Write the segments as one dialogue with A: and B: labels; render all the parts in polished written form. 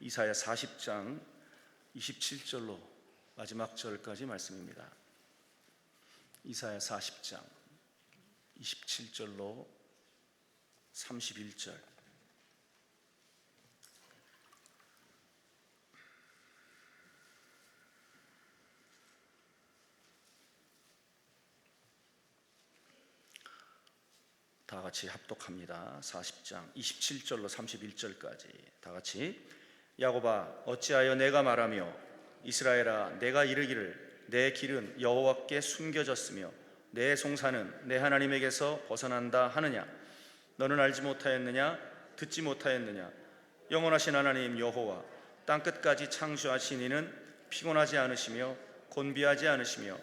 A: 이사야 40장 27절로 마지막 절까지 말씀입니다. 이사야 40장 27절로 31절. 다 같이 합독합니다. 40장 27절로 31절까지 다 같이. 야곱아, 어찌하여 내가 말하며 이스라엘아, 내가 이르기를 내 길은 여호와께 숨겨졌으며 내 송사는 내 하나님에게서 벗어난다 하느냐? 너는 알지 못하였느냐? 듣지 못하였느냐? 영원하신 하나님 여호와 땅끝까지 창조하신 이는 피곤하지 않으시며 곤비하지 않으시며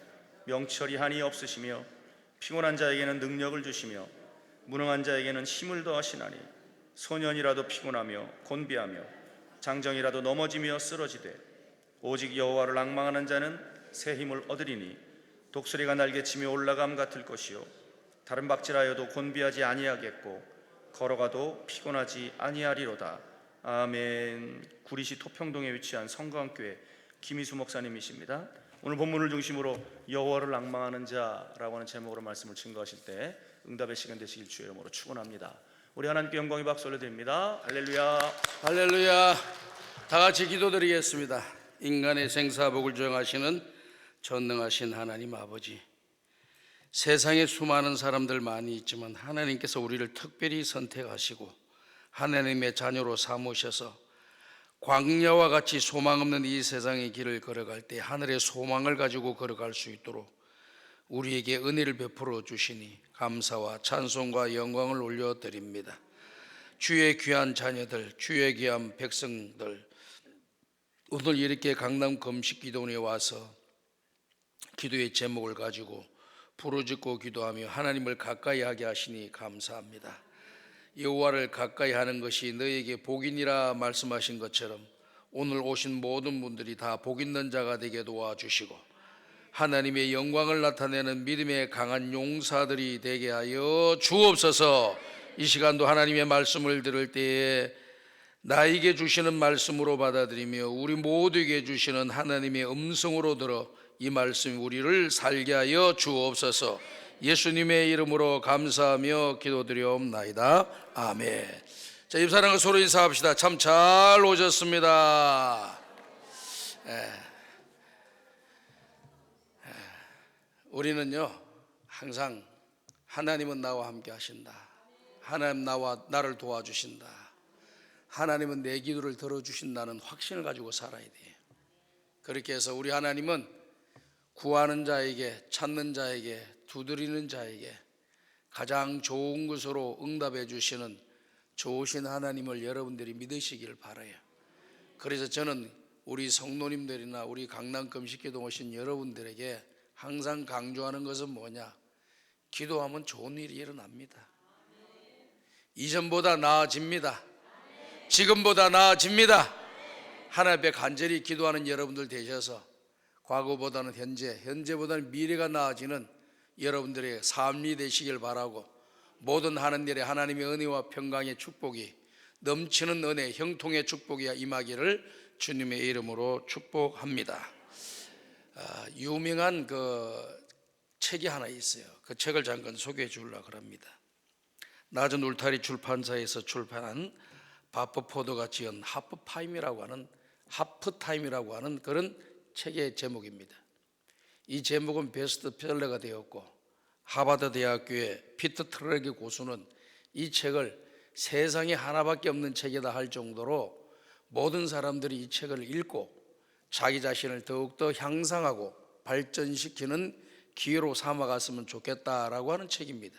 A: 명철이 한이 없으시며 피곤한 자에게는 능력을 주시며 무능한 자에게는 힘을 더하시나니 소년이라도 피곤하며 곤비하며 장정이라도 넘어지며 쓰러지되 오직 여호와를 앙망하는 자는 새 힘을 얻으리니 독수리가 날개치며 올라감 같을 것이요 다른 박질하여도 곤비하지 아니하겠고 걸어가도 피곤하지 아니하리로다. 아멘. 구리시 토평동에 위치한 성광교회 김희수 목사님이십니다. 오늘 본문을 중심으로 여호와를 앙망하는 자라고 하는 제목으로 말씀을 증거하실 때 응답의 시간 되시길 주의 이름으로 축원합니다. 우리 하나님께 영광의 박수 올려드립니다. 할렐루야.
B: 할렐루야. 다 같이 기도드리겠습니다. 인간의 생사복을 정하시는 전능하신 하나님 아버지, 세상에 수많은 사람들 많이 있지만 하나님께서 우리를 특별히 선택하시고 하나님의 자녀로 삼으셔서 광야와 같이 소망 없는 이 세상의 길을 걸어갈 때 하늘의 소망을 가지고 걸어갈 수 있도록 우리에게 은혜를 베풀어 주시니 감사와 찬송과 영광을 올려드립니다. 주의 귀한 자녀들, 주의 귀한 백성들, 오늘 이렇게 강남 금식기도원에 와서 기도의 제목을 가지고 부르짖고 기도하며 하나님을 가까이 하게 하시니 감사합니다. 여호와를 가까이 하는 것이 너에게 복이니라 말씀하신 것처럼 오늘 오신 모든 분들이 다 복 있는 자가 되게 도와주시고 하나님의 영광을 나타내는 믿음의 강한 용사들이 되게 하여 주옵소서. 이 시간도 하나님의 말씀을 들을 때에 나에게 주시는 말씀으로 받아들이며 우리 모두에게 주시는 하나님의 음성으로 들어 이 말씀이 우리를 살게 하여 주옵소서. 예수님의 이름으로 감사하며 기도드리옵나이다. 아멘. 자, 입사람과 서로 인사합시다. 참 잘 오셨습니다. 우리는요 항상 하나님은 나와 함께 하신다, 하나님 나를 도와주신다, 하나님은 내 기도를 들어주신다는 확신을 가지고 살아야 돼요. 그렇게 해서 우리 하나님은 구하는 자에게, 찾는 자에게, 두드리는 자에게 가장 좋은 것으로 응답해 주시는 좋으신 하나님을 여러분들이 믿으시길 바라요. 그래서 저는 우리 성도님들이나 우리 강남 금식기도 오신 여러분들에게 항상 강조하는 것은 뭐냐? 기도하면 좋은 일이 일어납니다. 이전보다 나아집니다. 지금보다 나아집니다. 하나님 앞에 간절히 기도하는 여러분들 되셔서 과거보다는 현재보다는 미래가 나아지는 여러분들의 삶이 되시길 바라고, 모든 하는 일에 하나님의 은혜와 평강의 축복이 넘치는 은혜, 형통의 축복이 임하기를 주님의 이름으로 축복합니다. 유명한 그 책이 하나 있어요. 그 책을 잠깐 소개해 주려고 합니다. 낮은 울타리 출판사에서 출판한 바퍼포드가 지은 하프타임이라고 하는 그런 책의 제목입니다. 이 제목은 베스트셀러가 되었고 하버드 대학교의 피터 트레기 교수는 이 책을 세상에 하나밖에 없는 책이다 할 정도로 모든 사람들이 이 책을 읽고 자기 자신을 더욱더 향상하고 발전시키는 기회로 삼아갔으면 좋겠다라고 하는 책입니다.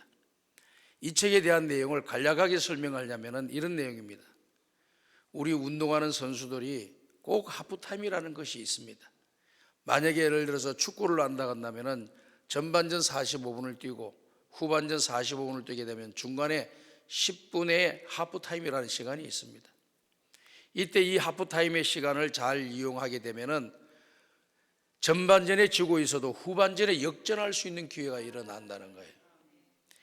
B: 이 책에 대한 내용을 간략하게 설명하려면 이런 내용입니다. 우리 운동하는 선수들이 꼭 하프타임이라는 것이 있습니다. 만약에 예를 들어서 축구를 한다 한다면 전반전 45분을 뛰고 후반전 45분을 뛰게 되면 중간에 10분의 하프타임이라는 시간이 있습니다. 이때 이 하프타임의 시간을 잘 이용하게 되면 전반전에 지고 있어도 후반전에 역전할 수 있는 기회가 일어난다는 거예요.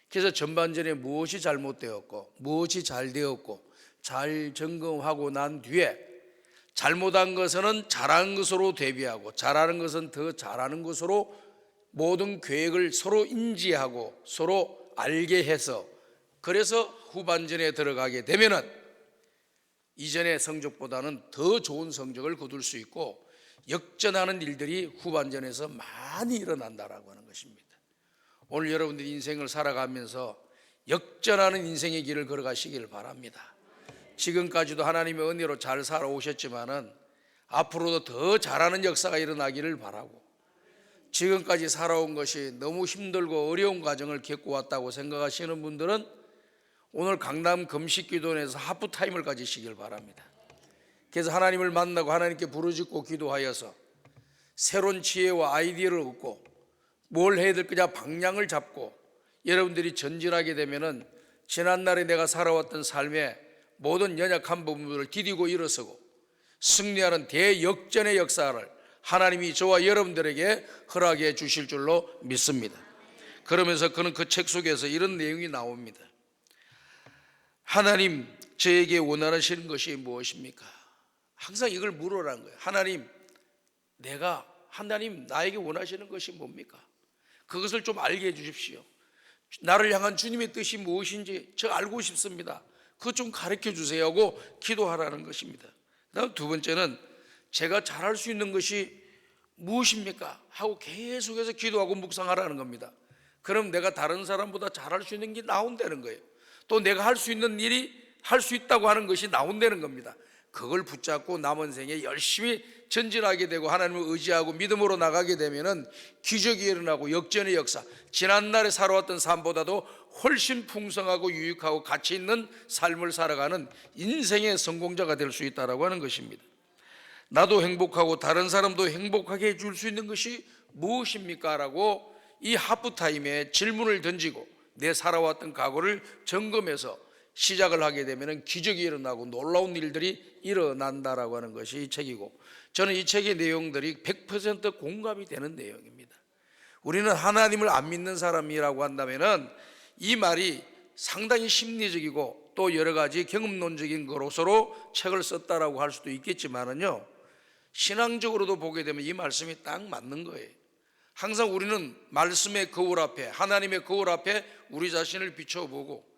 B: 그래서 전반전에 무엇이 잘못되었고 무엇이 잘 되었고 잘 점검하고 난 뒤에 잘못한 것은 잘한 것으로 대비하고 잘하는 것은 더 잘하는 것으로 모든 계획을 서로 인지하고 서로 알게 해서 그래서 후반전에 들어가게 되면은 이전의 성적보다는 더 좋은 성적을 거둘 수 있고 역전하는 일들이 후반전에서 많이 일어난다라고 하는 것입니다. 오늘 여러분들이 인생을 살아가면서 역전하는 인생의 길을 걸어가시길 바랍니다. 지금까지도 하나님의 은혜로 잘 살아오셨지만은 앞으로도 더 잘하는 역사가 일어나기를 바라고, 지금까지 살아온 것이 너무 힘들고 어려운 과정을 겪고 왔다고 생각하시는 분들은 오늘 강남 금식기도원에서 하프타임을 가지시길 바랍니다. 그래서 하나님을 만나고 하나님께 부르짖고 기도하여서 새로운 지혜와 아이디어를 얻고 뭘 해야 될 거냐 방향을 잡고 여러분들이 전진하게 되면은 지난날에 내가 살아왔던 삶의 모든 연약한 부분들을 디디고 일어서고 승리하는 대역전의 역사를 하나님이 저와 여러분들에게 허락해 주실 줄로 믿습니다. 그러면서 그는 그 책 속에서 이런 내용이 나옵니다. 하나님, 저에게 원하시는 것이 무엇입니까? 항상 이걸 물으라는 거예요. 하나님 나에게 원하시는 것이 뭡니까? 그것을 좀 알게 해 주십시오. 나를 향한 주님의 뜻이 무엇인지 저 알고 싶습니다. 그것 좀 가르쳐 주세요 하고 기도하라는 것입니다. 그다음 두 번째는 제가 잘할 수 있는 것이 무엇입니까? 하고 계속해서 기도하고 묵상하라는 겁니다. 그럼 내가 다른 사람보다 잘할 수 있는 게 나온다는 거예요. 또 내가 할 수 있는 일이 할 수 있다고 하는 것이 나온다는 겁니다. 그걸 붙잡고 남은 생에 열심히 전진하게 되고 하나님을 의지하고 믿음으로 나가게 되면은 기적이 일어나고 역전의 역사, 지난날에 살아왔던 삶보다도 훨씬 풍성하고 유익하고 가치 있는 삶을 살아가는 인생의 성공자가 될 수 있다라고 하는 것입니다. 나도 행복하고 다른 사람도 행복하게 해줄 수 있는 것이 무엇입니까? 라고 이 하프타임에 질문을 던지고 내 살아왔던 과거를 점검해서 시작을 하게 되면 기적이 일어나고 놀라운 일들이 일어난다라고 하는 것이 이 책이고, 저는 이 책의 내용들이 100% 공감이 되는 내용입니다. 우리는 하나님을 안 믿는 사람이라고 한다면 이 말이 상당히 심리적이고 또 여러 가지 경험론적인 것으로 책을 썼다라고 할 수도 있겠지만은요, 신앙적으로도 보게 되면 이 말씀이 딱 맞는 거예요. 항상 우리는 말씀의 거울 앞에, 하나님의 거울 앞에 우리 자신을 비춰보고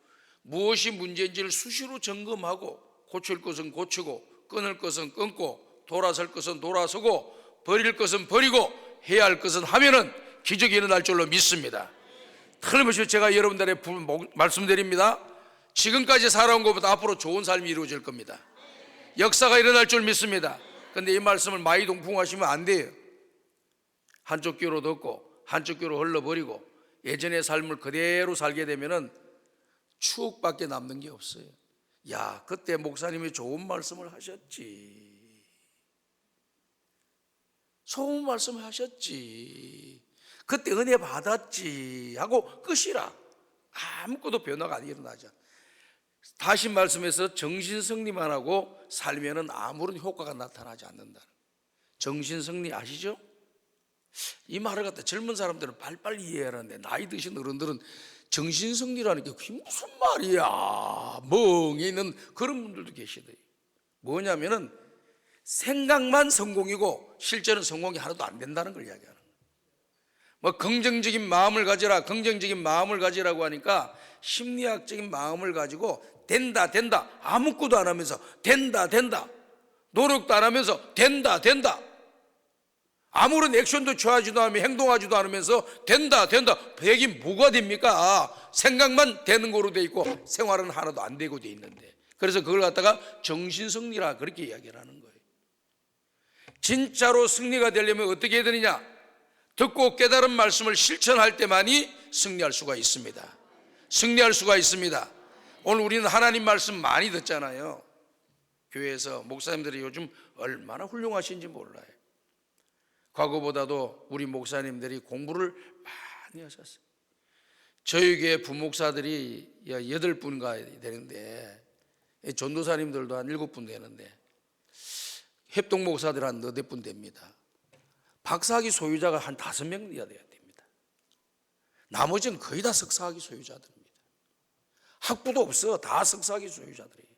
B: 무엇이 문제인지를 수시로 점검하고 고칠 것은 고치고 끊을 것은 끊고 돌아설 것은 돌아서고 버릴 것은 버리고 해야 할 것은 하면은 기적이 일어날 줄로 믿습니다. 틀림없이 제가 여러분들에게 말씀드립니다. 지금까지 살아온 것보다 앞으로 좋은 삶이 이루어질 겁니다. 역사가 일어날 줄 믿습니다. 그런데 이 말씀을 많이 동풍하시면 안 돼요. 한쪽 귀로 듣고 한쪽 귀로 흘러버리고 예전의 삶을 그대로 살게 되면은 추억밖에 남는 게 없어요. 야, 그때 목사님이 좋은 말씀을 하셨지, 좋은 말씀을 하셨지, 그때 은혜 받았지 하고 끝이라. 아무것도 변화가 안 일어나죠. 다시 말씀해서 정신승리만 하고 살면은 아무런 효과가 나타나지 않는다. 정신승리 아시죠? 이 말을 갖다 젊은 사람들은 빨리빨리 이해하는데 나이 드신 어른들은 정신승리라는 게 그게 무슨 말이야 멍에 있는 그런 분들도 계시대요. 뭐냐면은 생각만 성공이고 실제는 성공이 하나도 안 된다는 걸 이야기하는 거예요. 뭐 긍정적인 마음을 가지라, 긍정적인 마음을 가지라고 하니까 심리학적인 마음을 가지고 된다 아무것도 안 하면서 된다 노력도 안 하면서 된다 아무런 액션도 취하지도 않으며 행동하지도 않으면서 된다 백이 뭐가 됩니까? 생각만 되는 거로 돼 있고 생활은 하나도 안 되고 돼 있는데, 그래서 그걸 갖다가 정신승리라 그렇게 이야기를 하는 거예요. 진짜로 승리가 되려면 어떻게 해야 되느냐? 듣고 깨달은 말씀을 실천할 때만이 승리할 수가 있습니다. 오늘 우리는 하나님 말씀 많이 듣잖아요. 교회에서 목사님들이 요즘 얼마나 훌륭하신지 몰라요. 과거보다도 우리 목사님들이 공부를 많이 하셨어요. 저희 교회 부목사들이 8분가 되는데 전도사님들도 한 7분 되는데 협동목사들 한 4분 됩니다. 박사학위 소유자가 한 5명 돼야 됩니다. 나머지는 거의 다 석사학위 소유자들입니다. 학부도 없어. 다 석사학위 소유자들이에요.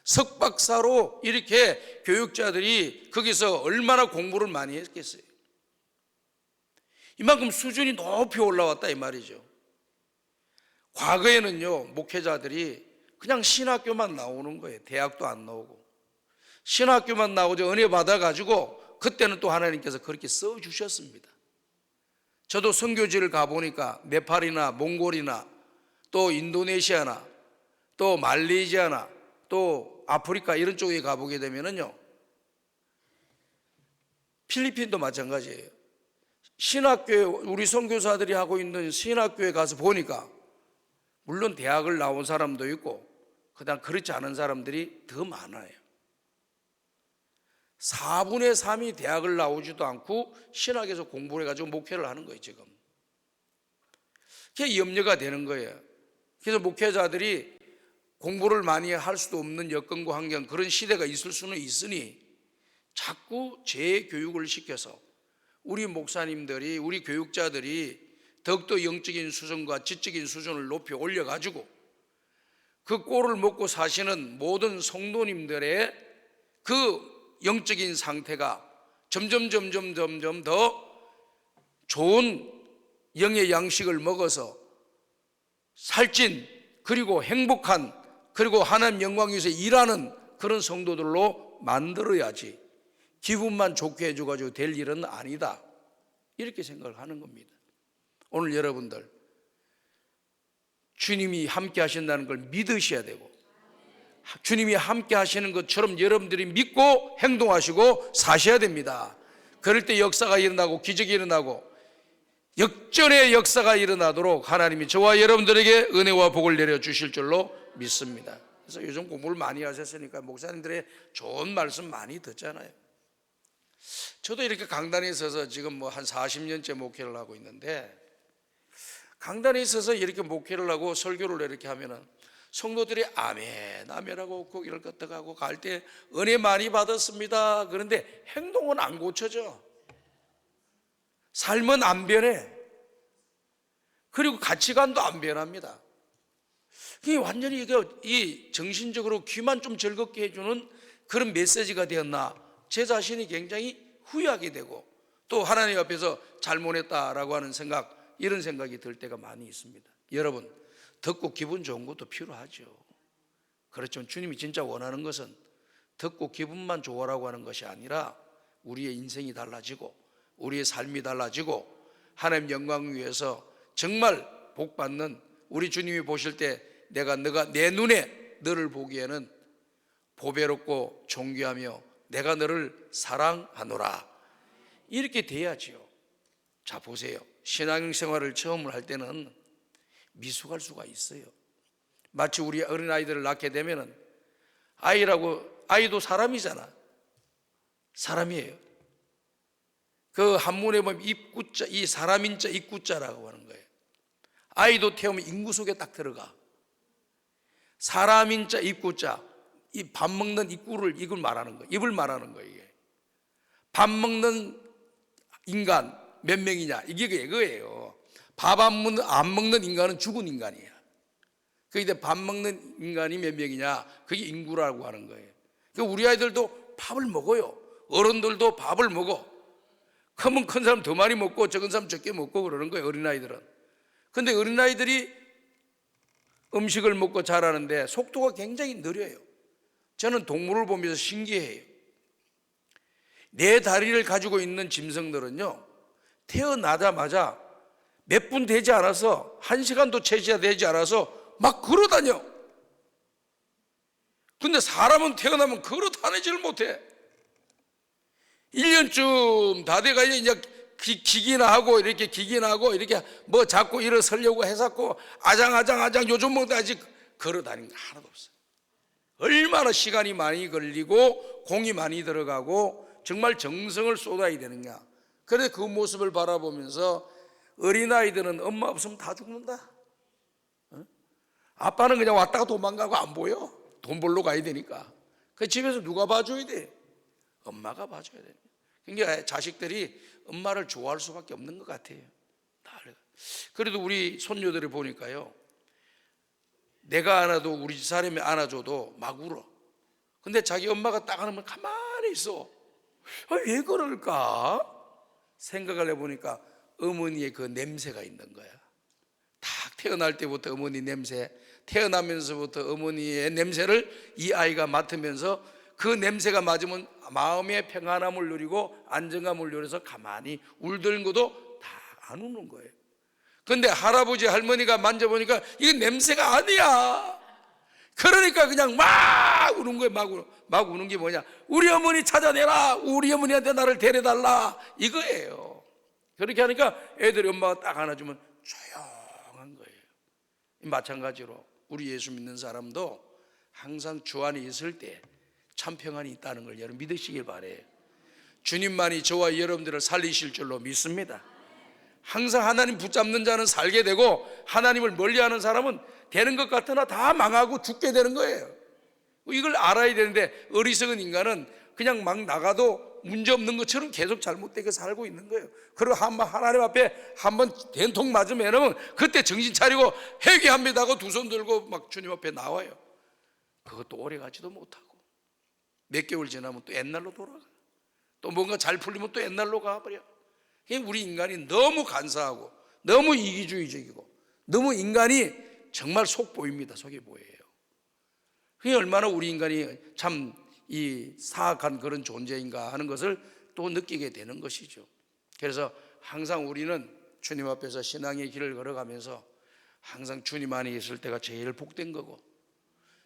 B: 석박사로 이렇게 교육자들이 거기서 얼마나 공부를 많이 했겠어요. 이만큼 수준이 높이 올라왔다 이 말이죠. 과거에는요, 목회자들이 그냥 신학교만 나오는 거예요. 대학도 안 나오고 신학교만 나오죠. 은혜 받아가지고 그때는 또 하나님께서 그렇게 써주셨습니다. 저도 선교지를 가보니까 네팔이나 몽골이나 또 인도네시아나 또 말레이시아나 또 아프리카 이런 쪽에 가보게 되면은요, 필리핀도 마찬가지예요. 신학교에 우리 선교사들이 하고 있는 신학교에 가서 보니까 물론 대학을 나온 사람도 있고 그다음 그렇지 않은 사람들이 더 많아요. 4분의 3이 대학을 나오지도 않고 신학에서 공부를 해가지고 목회를 하는 거예요 지금. 그게 염려가 되는 거예요. 그래서 목회자들이 공부를 많이 할 수도 없는 여건과 환경, 그런 시대가 있을 수는 있으니 자꾸 재교육을 시켜서 우리 목사님들이, 우리 교육자들이 더욱더 영적인 수준과 지적인 수준을 높이 올려가지고 그 꼴을 먹고 사시는 모든 성도님들의 그 영적인 상태가 점점 더 좋은 영의 양식을 먹어서 살찐, 그리고 행복한, 그리고 하나님 영광 위해서 일하는 그런 성도들로 만들어야지 기분만 좋게 해줘가지고 될 일은 아니다, 이렇게 생각을 하는 겁니다. 오늘 여러분들 주님이 함께 하신다는 걸 믿으셔야 되고, 주님이 함께 하시는 것처럼 여러분들이 믿고 행동하시고 사셔야 됩니다. 그럴 때 역사가 일어나고 기적이 일어나고 역전의 역사가 일어나도록 하나님이 저와 여러분들에게 은혜와 복을 내려주실 줄로 믿습니다. 그래서 요즘 공부를 많이 하셨으니까 목사님들의 좋은 말씀 많이 듣잖아요. 저도 이렇게 강단에 서서 지금 뭐 한 40년째 목회를 하고 있는데, 강단에 있어서 이렇게 목회를 하고 설교를 이렇게 하면은 성도들이 아멘 아멘하고 고개를 끄덕하고 갈 때 은혜 많이 받았습니다. 그런데 행동은 안 고쳐져. 삶은 안 변해. 그리고 가치관도 안 변합니다. 이게 완전히 이 정신적으로 귀만 좀 즐겁게 해주는 그런 메시지가 되었나, 제 자신이 굉장히 후회하게 되고 또 하나님 앞에서 잘못했다라고 하는 생각, 이런 생각이 들 때가 많이 있습니다. 여러분, 듣고 기분 좋은 것도 필요하죠. 그렇지만 주님이 진짜 원하는 것은 듣고 기분만 좋아라고 하는 것이 아니라 우리의 인생이 달라지고 우리의 삶이 달라지고 하나님 영광을 위해서 정말 복받는, 우리 주님이 보실 때 너가 내 눈에 너를 보기에는 보배롭고 존귀하며 내가 너를 사랑하노라, 이렇게 돼야지요. 자 보세요, 신앙생활을 처음 할 때는 미숙할 수가 있어요. 마치 우리 어린아이들을 낳게 되면은 아이도 사람이잖아. 사람이에요. 그 한문에 보면 입구자, 이 사람인자 입구자라고 하는 거예요. 아이도 태우면 인구 속에 딱 들어가. 사람인자 입구자, 이 밥 먹는 입구를 이걸 말하는 거예요. 입을 말하는 거예요. 이게 밥 먹는 인간 몇 명이냐, 이게 그거예요. 밥 안 먹는 인간은 죽은 인간이야. 그런데 밥 먹는 인간이 몇 명이냐, 그게 인구라고 하는 거예요. 그러니까 우리 아이들도 밥을 먹어요. 어른들도 밥을 먹어. 크면 큰 사람 더 많이 먹고 적은 사람 적게 먹고 그러는 거예요, 어린아이들은. 근데 어린아이들이 음식을 먹고 자라는데 속도가 굉장히 느려요. 저는 동물을 보면서 신기해요. 네 다리를 가지고 있는 짐승들은요, 태어나자마자 몇 분 되지 않아서, 1시간도 채 되지 않아서 막 걸어다녀. 근데 사람은 태어나면 걸어 다니지를 못해. 1년쯤 다 돼가 이제 기기나 하고 이렇게 뭐 자꾸 일어서려고 해갖고 아장 요즘 먹다 아직 걸어 다니는 게 하나도 없어요. 얼마나 시간이 많이 걸리고 공이 많이 들어가고 정말 정성을 쏟아야 되느냐. 그래 그 모습을 바라보면서 어린아이들은 엄마 없으면 다 죽는다. 아빠는 그냥 왔다가 도망가고 안 보여. 돈 벌러 가야 되니까. 그 집에서 누가 봐줘야 돼? 엄마가 봐줘야 돼. 그러니까 자식들이 엄마를 좋아할 수밖에 없는 것 같아요. 그래도 우리 손녀들을 보니까요, 내가 안아도 우리 집 사람이 안아줘도 막 울어. 근데 자기 엄마가 딱 하면 가만히 있어. 왜 그럴까? 생각을 해보니까 어머니의 그 냄새가 있는 거야. 딱 태어날 때부터 어머니 냄새, 태어나면서부터 어머니의 냄새를 이 아이가 맡으면서 그 냄새가 맞으면 마음의 평안함을 누리고 안정감을 누려서 가만히 울던 것도 다 안 우는 거예요. 근데 할아버지 할머니가 만져보니까 이게 냄새가 아니야. 그러니까 그냥 막 우는 거예요. 막 우는 게 뭐냐, 우리 어머니 찾아내라, 우리 어머니한테 나를 데려달라, 이거예요. 그렇게 하니까 애들이 엄마가 딱 안아주면 조용한 거예요. 마찬가지로 우리 예수 믿는 사람도 항상 주 안에 있을 때 참 평안이 있다는 걸 여러분 믿으시길 바래요. 주님만이 저와 여러분들을 살리실 줄로 믿습니다. 항상 하나님 붙잡는 자는 살게 되고, 하나님을 멀리하는 사람은 되는 것 같으나 다 망하고 죽게 되는 거예요. 이걸 알아야 되는데 어리석은 인간은 그냥 막 나가도 문제없는 것처럼 계속 잘못되게 살고 있는 거예요. 그리고 한번 하나님 앞에 한번 된통 맞으면 그때 정신 차리고 회개합니다 하고 두 손 들고 막 주님 앞에 나와요. 그것도 오래 가지도 못하고 몇 개월 지나면 또 옛날로 돌아가. 또 뭔가 잘 풀리면 또 옛날로 가버려. 우리 인간이 너무 간사하고 너무 이기주의적이고 너무 인간이 정말 속 보입니다. 속이 보여요. 그게 얼마나 우리 인간이 참 이 사악한 그런 존재인가 하는 것을 또 느끼게 되는 것이죠. 그래서 항상 우리는 주님 앞에서 신앙의 길을 걸어가면서 항상 주님 안에 있을 때가 제일 복된 거고,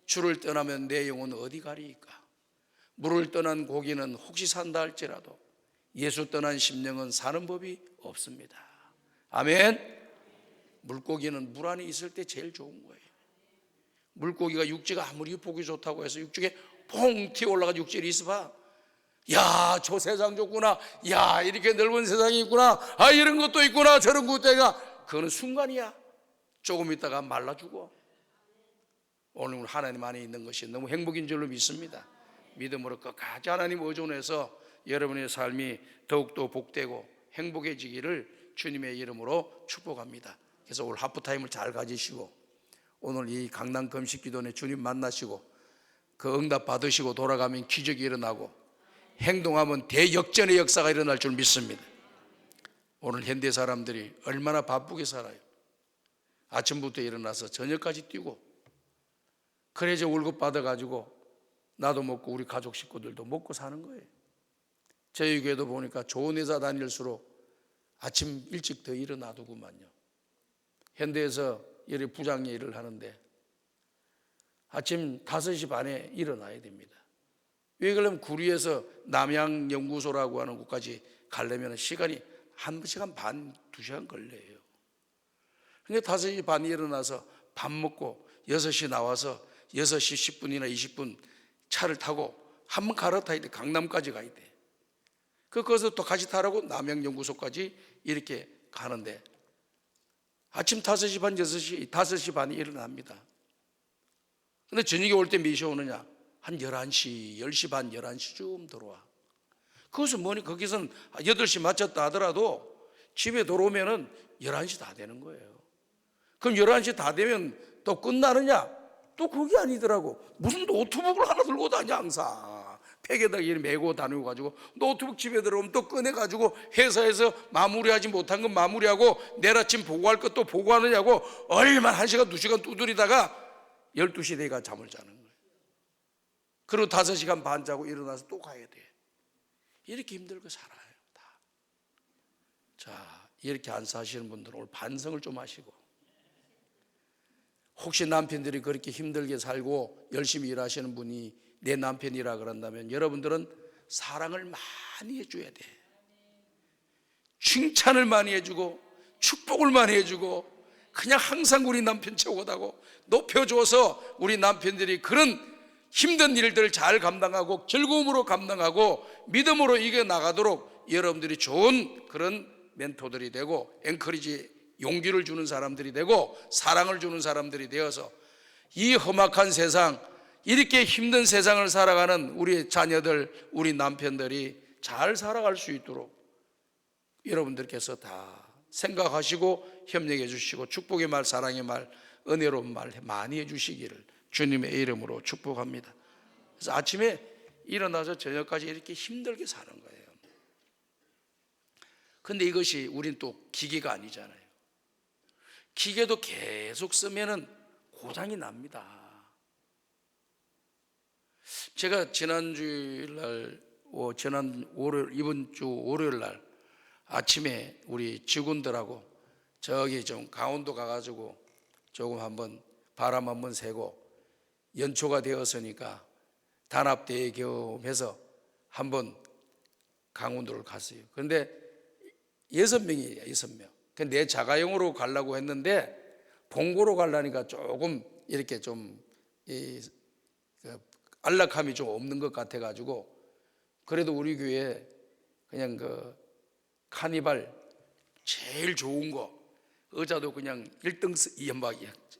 B: 주를 떠나면 내 영혼은 어디 가리이까? 물을 떠난 고기는 혹시 산다 할지라도 예수 떠난 심령은 사는 법이 없습니다. 아멘. 물고기는 물 안에 있을 때 제일 좋은 거예요. 물고기가 육지가 아무리 보기 좋다고 해서 육지에 퐁 튀어 올라가 육지에 있어봐. 야, 저 세상 좋구나. 야, 이렇게 넓은 세상이 있구나. 아, 이런 것도 있구나. 저런 것도 있구나. 그거는 순간이야. 조금 있다가 말라 죽어. 오늘 하나님 안에 있는 것이 너무 행복인 줄로 믿습니다. 믿음으로 끝까지 하나님 의존해서 여러분의 삶이 더욱더 복되고 행복해지기를 주님의 이름으로 축복합니다. 그래서 오늘 하프타임을 잘 가지시고 오늘 이 강남 금식기도원에 주님 만나시고 그 응답 받으시고 돌아가면 기적이 일어나고 행동하면 대역전의 역사가 일어날 줄 믿습니다. 오늘 현대 사람들이 얼마나 바쁘게 살아요. 아침부터 일어나서 저녁까지 뛰고, 그래서 월급 받아가지고 나도 먹고 우리 가족 식구들도 먹고 사는 거예요. 저희 교회도 보니까 좋은 회사 다닐수록 아침 일찍 더 일어나두구만요. 현대에서 이렇게 부장 일을 하는데 아침 5시 반에 일어나야 됩니다. 왜 그러면 구리에서 남양연구소라고 하는 곳까지 가려면 시간이 1시간 반, 2시간 걸려요. 그러니까 5시 반에 일어나서 밥 먹고 6시 나와서 6시 10분이나 20분 차를 타고 한번 갈아타야 돼. 강남까지 가야 돼. 거기서 또 같이 타라고 남양연구소까지 이렇게 가는데 아침 5시 반, 5시 반에 일어납니다. 근데 저녁에 올 때 몇 시에 오느냐? 한 11시, 10시 반, 11시쯤 들어와. 그것은 뭐니? 거기서는 8시 맞췄다 하더라도 집에 들어오면은 11시 다 되는 거예요. 그럼 11시 다 되면 또 끝나느냐? 또 그게 아니더라고. 무슨 노트북을 하나 들고 다녀 항상. 팩에다가 이렇게 메고 다니고 가지고 노트북 집에 들어오면 또 꺼내가지고 회사에서 마무리하지 못한 건 마무리하고 내일 아침 보고할 것도 보고하느냐고 얼마나 1시간 2시간 두드리다가 12시 내가 잠을 자는 거예요. 그리고 5시간 반 자고 일어나서 또 가야 돼. 이렇게 힘들게 살아요 다. 자, 이렇게 안 사시는 분들은 오늘 반성을 좀 하시고, 혹시 남편들이 그렇게 힘들게 살고 열심히 일하시는 분이 내 남편이라 그런다면 여러분들은 사랑을 많이 해줘야 돼. 칭찬을 많이 해주고 축복을 많이 해주고 그냥 항상 우리 남편 최고다고 높여줘서 우리 남편들이 그런 힘든 일들을 잘 감당하고 즐거움으로 감당하고 믿음으로 이겨나가도록 여러분들이 좋은 그런 멘토들이 되고 엔커리지 용기를 주는 사람들이 되고 사랑을 주는 사람들이 되어서 이 험악한 세상, 이렇게 힘든 세상을 살아가는 우리 자녀들, 우리 남편들이 잘 살아갈 수 있도록 여러분들께서 다 생각하시고 협력해 주시고 축복의 말, 사랑의 말, 은혜로운 말 많이 해 주시기를 주님의 이름으로 축복합니다. 그래서 아침에 일어나서 저녁까지 이렇게 힘들게 사는 거예요. 근데 이것이 우린 또 기계가 아니잖아요. 기계도 계속 쓰면은 고장이 납니다. 제가 지난 주일 날, 이번 주 월요일 날 아침에 우리 직원들하고 저기 좀 강원도 가가지고 조금 한번 바람 한번 쐬고 연초가 되었으니까 단합대회 겸해서 한번 강원도를 갔어요. 그런데 6명이에요, 6명. 내 자가용으로 가려고 했는데 봉고로 가려니까 조금 이렇게 좀 안락함이 좀 없는 것 같아가지고 그래도 우리 교회 그냥 그 카니발 제일 좋은 거 의자도 그냥 1등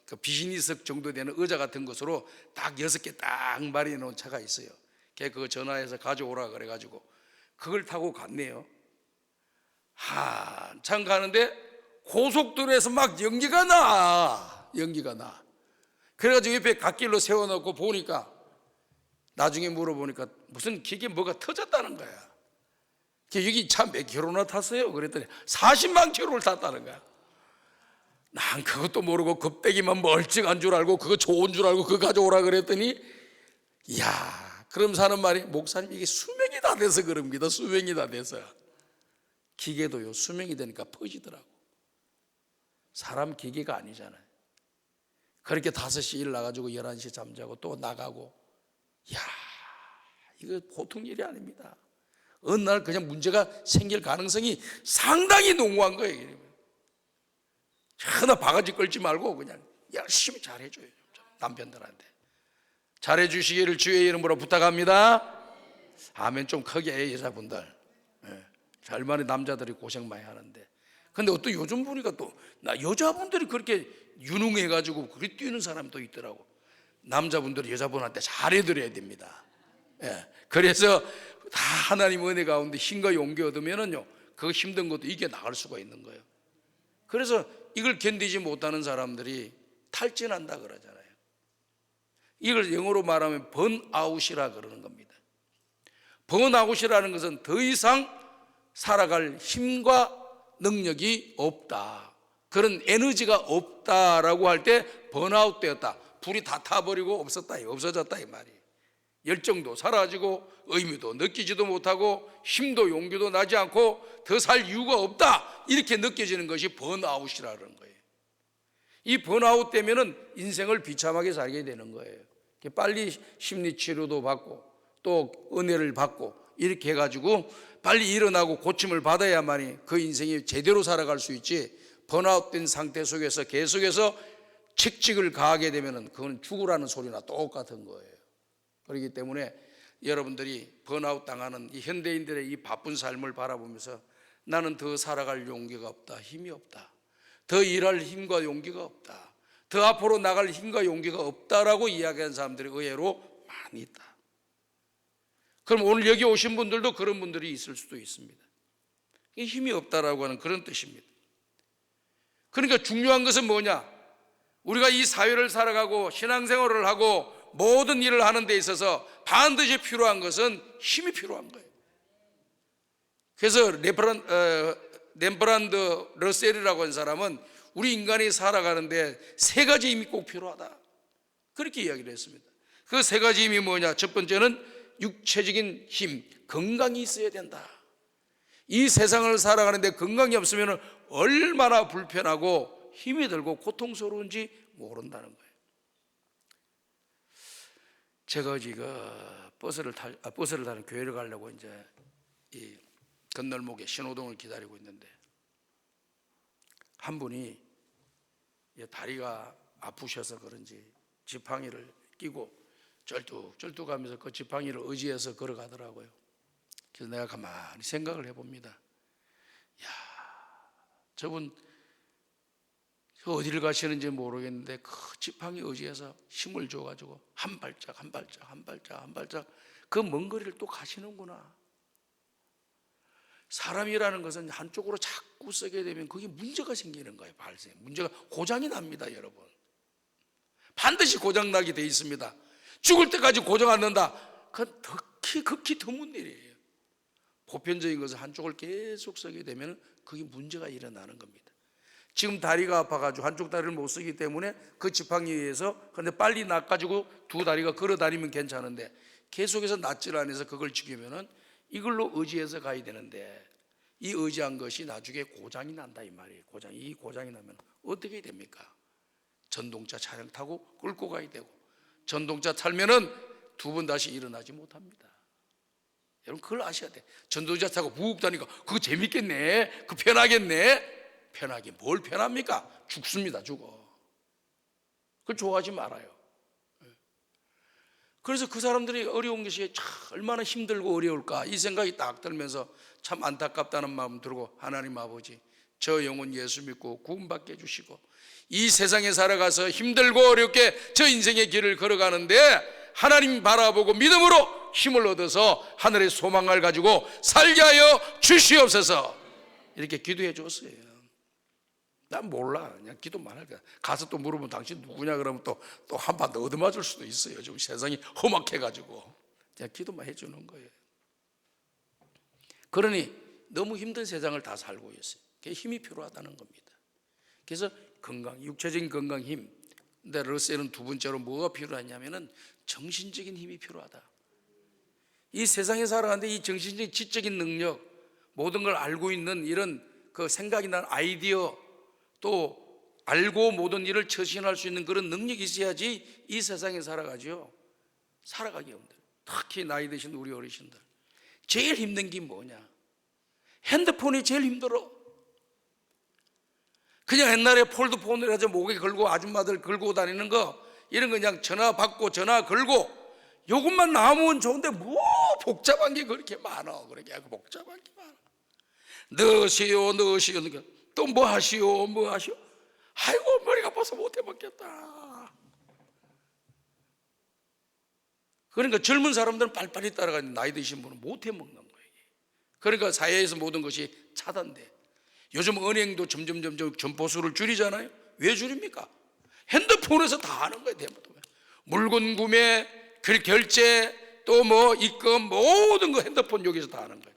B: 그 비즈니스 정도 되는 의자 같은 것으로 딱 6개 딱 마련해 놓은 차가 있어요. 걔 그거 전화해서 가져오라 그래가지고 그걸 타고 갔네요. 한참 가는데 고속도로에서 막 연기가 나. 그래가지고 옆에 갓길로 세워놓고 보니까 나중에 물어보니까 무슨 기계 뭐가 터졌다는 거야. 여기 차 몇 킬로나 탔어요? 그랬더니 40만 킬로를 탔다는 거야. 난 그것도 모르고 겁대기만 멀쩡한 줄 알고 그거 좋은 줄 알고 그거 가져오라 그랬더니 이야, 그럼 사는 말이 목사님 이게 수명이 다 돼서 그럽니다. 수명이 다 돼서. 기계도요 수명이 되니까 퍼지더라고. 사람 기계가 아니잖아요. 그렇게 5시 일 나가지고 11시 잠자고 또 나가고, 이야, 이거 보통 일이 아닙니다. 어느 날 그냥 문제가 생길 가능성이 상당히 농후한 거예요. 하나 바가지 끌지 말고 그냥 열심히 잘해줘요. 남편들한테 잘해주시기를 주의 이름으로 부탁합니다. 아멘 좀 크게 해, 여자분들. 얼마나 남자들이 고생 많이 하는데. 근데 또 요즘 보니까 또 여자분들이 그렇게 유능해가지고 그렇게 뛰는 사람도 있더라고. 남자분들이 여자분한테 잘해드려야 됩니다. 그래서 다 하나님 은혜 가운데 힘과 용기 얻으면은요 그 힘든 것도 이겨 나갈 수가 있는 거예요. 그래서 이걸 견디지 못하는 사람들이 탈진한다 그러잖아요. 이걸 영어로 말하면 번아웃이라 그러는 겁니다. 번아웃이라는 것은 더 이상 살아갈 힘과 능력이 없다, 그런 에너지가 없다라고 할 때 번아웃 되었다, 불이 다 타버리고 없어졌다 이 말이에요. 열정도 사라지고 의미도 느끼지도 못하고 힘도 용기도 나지 않고 더 살 이유가 없다, 이렇게 느껴지는 것이 번아웃이라는 거예요. 이 번아웃 되면은 인생을 비참하게 살게 되는 거예요. 빨리 심리치료도 받고 또 은혜를 받고 이렇게 해가지고 빨리 일어나고 고침을 받아야만이 그 인생이 제대로 살아갈 수 있지, 번아웃된 상태 속에서 계속해서 책직을 가하게 되면은 그건 죽으라는 소리나 똑같은 거예요. 그렇기 때문에 여러분들이 번아웃 당하는 이 현대인들의 이 바쁜 삶을 바라보면서 나는 더 살아갈 용기가 없다, 힘이 없다, 더 일할 힘과 용기가 없다, 더 앞으로 나갈 힘과 용기가 없다라고 이야기하는 사람들이 의외로 많이 있다. 그럼 오늘 여기 오신 분들도 그런 분들이 있을 수도 있습니다. 힘이 없다라고 하는 그런 뜻입니다. 그러니까 중요한 것은 뭐냐? 우리가 이 사회를 살아가고 신앙생활을 하고 모든 일을 하는 데 있어서 반드시 필요한 것은 힘이 필요한 거예요. 그래서 렘브란트 러셀이라고 하는 사람은 우리 인간이 살아가는데 3가지 힘이 꼭 필요하다, 그렇게 이야기를 했습니다. 그 3가지 힘이 뭐냐? 첫 번째는 육체적인 힘, 건강이 있어야 된다. 이 세상을 살아가는데 건강이 없으면 얼마나 불편하고 힘이 들고 고통스러운지 모른다는 거예요. 제가 지금 버스를 타는 교회를 가려고 이제 이 건널목에 신호등을 기다리고 있는데 한 분이 다리가 아프셔서 그런지 지팡이를 끼고 쩔뚝쩔뚝 하면서 그 지팡이를 의지해서 걸어가더라고요. 그래서 내가 가만히 생각을 해봅니다. 야, 저분 어디를 가시는지 모르겠는데 그 지팡이 의지해서 힘을 줘가지고 한 발짝 그 먼 거리를 또 가시는구나. 사람이라는 것은 한쪽으로 자꾸 쓰게 되면 그게 문제가 생기는 거예요. 문제가 고장이 납니다, 여러분. 반드시 고장나게 돼 있습니다. 죽을 때까지 고정 안 넣는다. 그건 극히 드문 일이에요. 보편적인 것은 한쪽을 계속 쓰게 되면 그게 문제가 일어나는 겁니다. 지금 다리가 아파가지고 한쪽 다리를 못 쓰기 때문에 그 지팡이에 의해서, 그런데 빨리 낫가지고 두 다리가 걸어 다니면 괜찮은데 계속해서 낫질 않아서 그걸 지키면은 이걸로 의지해서 가야 되는데, 이 의지한 것이 나중에 고장이 난다 이 말이에요. 이 고장이 나면 어떻게 됩니까? 전동차 차량 타고 끌고 가야 되고, 전동차 탈면은 두 번 다시 일어나지 못합니다. 여러분 그걸 아셔야 돼. 전동차 타고 부욱 다니까 그거 재밌겠네, 그 편하겠네. 편하게 뭘 편합니까? 죽습니다. 죽어. 그걸 좋아하지 말아요. 그래서 그 사람들이 어려운 것이 참 얼마나 힘들고 어려울까, 이 생각이 딱 들면서 참 안타깝다는 마음 들고, 하나님 아버지, 저 영혼 예수 믿고 구원받게 해주시고, 이 세상에 살아가서 힘들고 어렵게 저 인생의 길을 걸어가는데 하나님 바라보고 믿음으로 힘을 얻어서 하늘의 소망을 가지고 살게 하여 주시옵소서. 이렇게 기도해 줬어요. 난 몰라, 그냥 기도만 할 거야. 가서 또 물어보면 당신 누구냐 그러면 또 한 판 더 얻어맞을 수도 있어요. 좀 세상이 험악해가지고. 그냥 기도만 해주는 거예요. 그러니 너무 힘든 세상을 다 살고 있어요. 그게 힘이 필요하다는 겁니다. 그래서 건강, 육체적인 건강, 힘. 근데 러셀은 두 번째로 뭐가 필요하냐면은 정신적인 힘이 필요하다. 이 세상에 살아가는데 이 정신적인 지적인 능력, 모든 걸 알고 있는 이런 그 생각이 난 아이디어, 또 알고 모든 일을 처신할 수 있는 그런 능력이 있어야지 이 세상에 살아가죠. 살아가기 힘들어요. 특히 나이 드신 우리 어르신들 제일 힘든 게 뭐냐? 핸드폰이 제일 힘들어. 그냥 옛날에 폴드폰을 해서 목에 걸고 아줌마들 걸고 다니는 거, 이런 거 그냥 전화 받고 전화 걸고 요것만 나오면 좋은데 뭐 복잡한 게 그렇게 많아. 그렇게 복잡한 게 많아. 넣으시오 또 뭐 하시오. 아이고 머리가 아파서 못 해먹겠다. 그러니까 젊은 사람들은 빨리빨리 따라가는데 나이 드신 분은 못 해먹는 거예요. 그러니까 사회에서 모든 것이 차단돼. 요즘 은행도 점점 점포수를 줄이잖아요. 왜 줄입니까? 핸드폰에서 다 하는 거예요. 물건 구매, 결제, 또 뭐 입금, 모든 거 핸드폰 여기서 다 하는 거예요.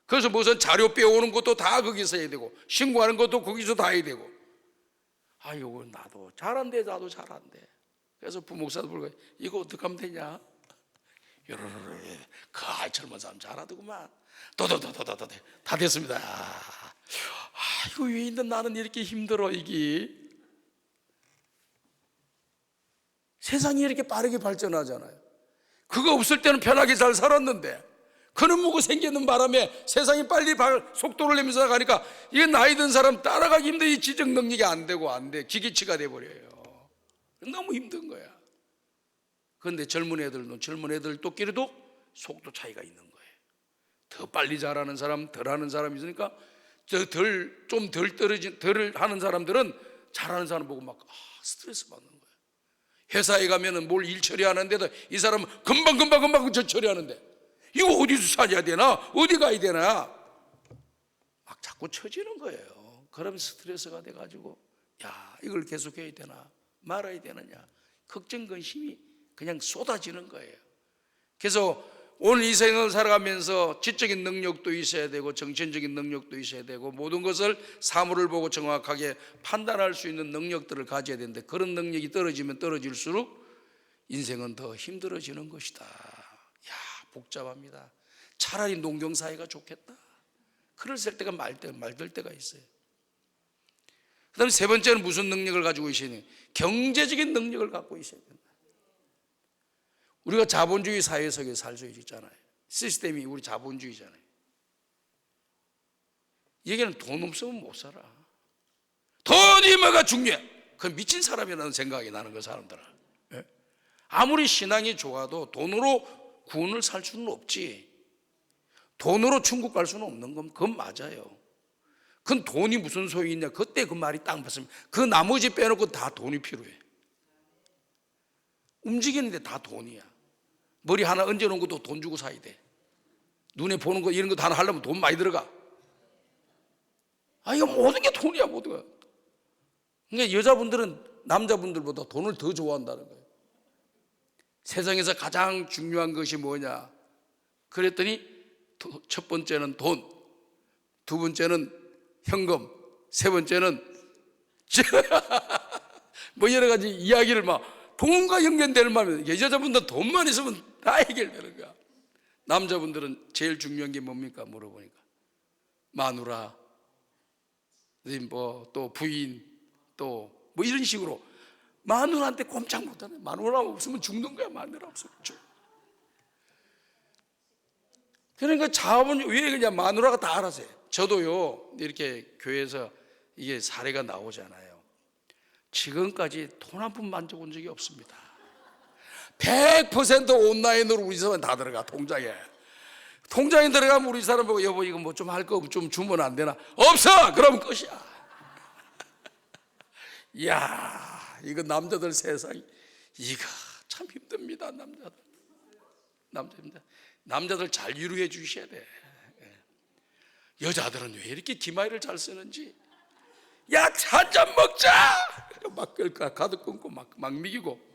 B: 그래서 무슨 자료 빼오는 것도 다 거기서 해야 되고, 신고하는 것도 거기서 다 해야 되고. 이거 나도 잘한대. 그래서 부목사도 불고 이거 어떻게 하면 되냐? 그 젊은 사람 잘하더구만. 도도도도도도 다 됐습니다. 이거 왜 있는 나는 이렇게 힘들어. 이게 세상이 이렇게 빠르게 발전하잖아요. 그거 없을 때는 편하게 잘 살았는데, 그는 뭐고 생기는 바람에 세상이 빨리 속도를 내면서 가니까 이게 나이 든 사람 따라가기 힘든, 이 지적 능력이 안 돼. 기계치가 돼버려요. 너무 힘든 거야. 그런데 젊은 애들끼리도 속도 차이가 있는 거예요. 더 빨리 잘하는 사람, 덜 하는 사람이 있으니까 덜 하는 사람들은 잘하는 사람 보고 막 스트레스 받는 거예요. 회사에 가면은 뭘 일 처리하는데도 이 사람은 금방 저 처리하는데 이거 어디서 찾아야 되나? 어디 가야 되나? 막 자꾸 처지는 거예요. 그러면 스트레스가 돼가지고 이걸 계속해야 되나 말아야 되느냐, 걱정 근심이 그냥 쏟아지는 거예요. 그래서 오늘 이 생을 살아가면서 지적인 능력도 있어야 되고 정신적인 능력도 있어야 되고, 모든 것을 사물을 보고 정확하게 판단할 수 있는 능력들을 가져야 되는데, 그런 능력이 떨어지면 떨어질수록 인생은 더 힘들어지는 것이다. 복잡합니다. 차라리 농경사회가 좋겠다. 그럴 때가 말들 때가 있어요. 그 다음에 세 번째는 무슨 능력을 가지고 있어야, 경제적인 능력을 갖고 있어야 된다. 우리가 자본주의 사회 속에 살 수 있잖아요. 시스템이 우리 자본주의잖아요. 여기는 돈 없으면 못 살아. 돈이 뭐가 중요해? 그건 미친 사람이라는 생각이 나는 거, 사람들은. 아무리 신앙이 좋아도 돈으로 구원을 살 수는 없지. 돈으로 천국 갈 수는 없는 건 그건 맞아요. 그건 돈이 무슨 소용이 있냐. 그때 그 말이 딱 맞습니다. 그 나머지 빼놓고 다 돈이 필요해. 움직이는데 다 돈이야. 머리 하나 얹어놓은 것도 돈 주고 사야 돼. 눈에 보는 거 이런 거 다 하려면 돈 많이 들어가. 이거 모든 게 돈이야, 모든 거. 그러니까 여자분들은 남자분들보다 돈을 더 좋아한다는 거예요. 세상에서 가장 중요한 것이 뭐냐? 그랬더니 첫 번째는 돈, 두 번째는 현금, 세 번째는 뭐 여러 가지 이야기를 막 돈과 연결되는 말이면 여자분들은 돈만 있으면 다 해결되는 거야. 남자분들은 제일 중요한 게 뭡니까? 물어보니까 마누라, 뭐 또 부인, 또 뭐 이런 식으로 마누라한테 꼼짝 못하네. 마누라 없으면 죽는 거야. 마누라 없으면 죽. 그러니까 자업은 왜 그냥 마누라가 다 알아서 해. 저도요 이렇게 교회에서 이게 사례가 나오잖아요. 지금까지 돈 한 푼 만져본 적이 없습니다. 100% 온라인으로 우리 사람 다 들어가. 통장에 들어가면 우리 사람 보고 여보 이거 뭐 좀 할 거 좀 주면 안 되나? 없어! 그러면 끝이야. 이야, 이거 남자들 세상 이거 참 힘듭니다. 남자들 잘 유로해 주셔야 돼. 여자들은 왜 이렇게 기마이를 잘 쓰는지. 야, 한 잔 먹자! 막 가득 끊고 막 미기고.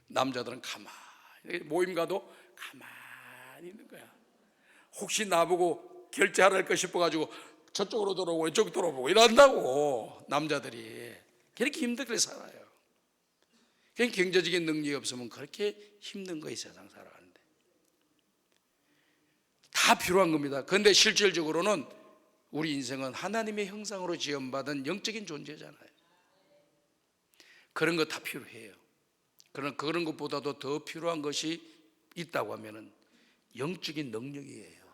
B: 남자들은 가만히, 모임 가도 가만히 있는 거야. 혹시 나보고 결제하라 할 거 싶어가지고 저쪽으로 돌아오고 왼쪽 돌아보고 이런다고. 남자들이 그렇게 힘들게 살아요. 그냥 경제적인 능력이 없으면 그렇게 힘든 거예요. 세상 살아가는데 다 필요한 겁니다. 그런데 실질적으로는 우리 인생은 하나님의 형상으로 지음받은 영적인 존재잖아요. 그런 거 다 필요해요. 그러나 그런 것보다도 더 필요한 것이 있다고 하면은 영적인 능력이에요.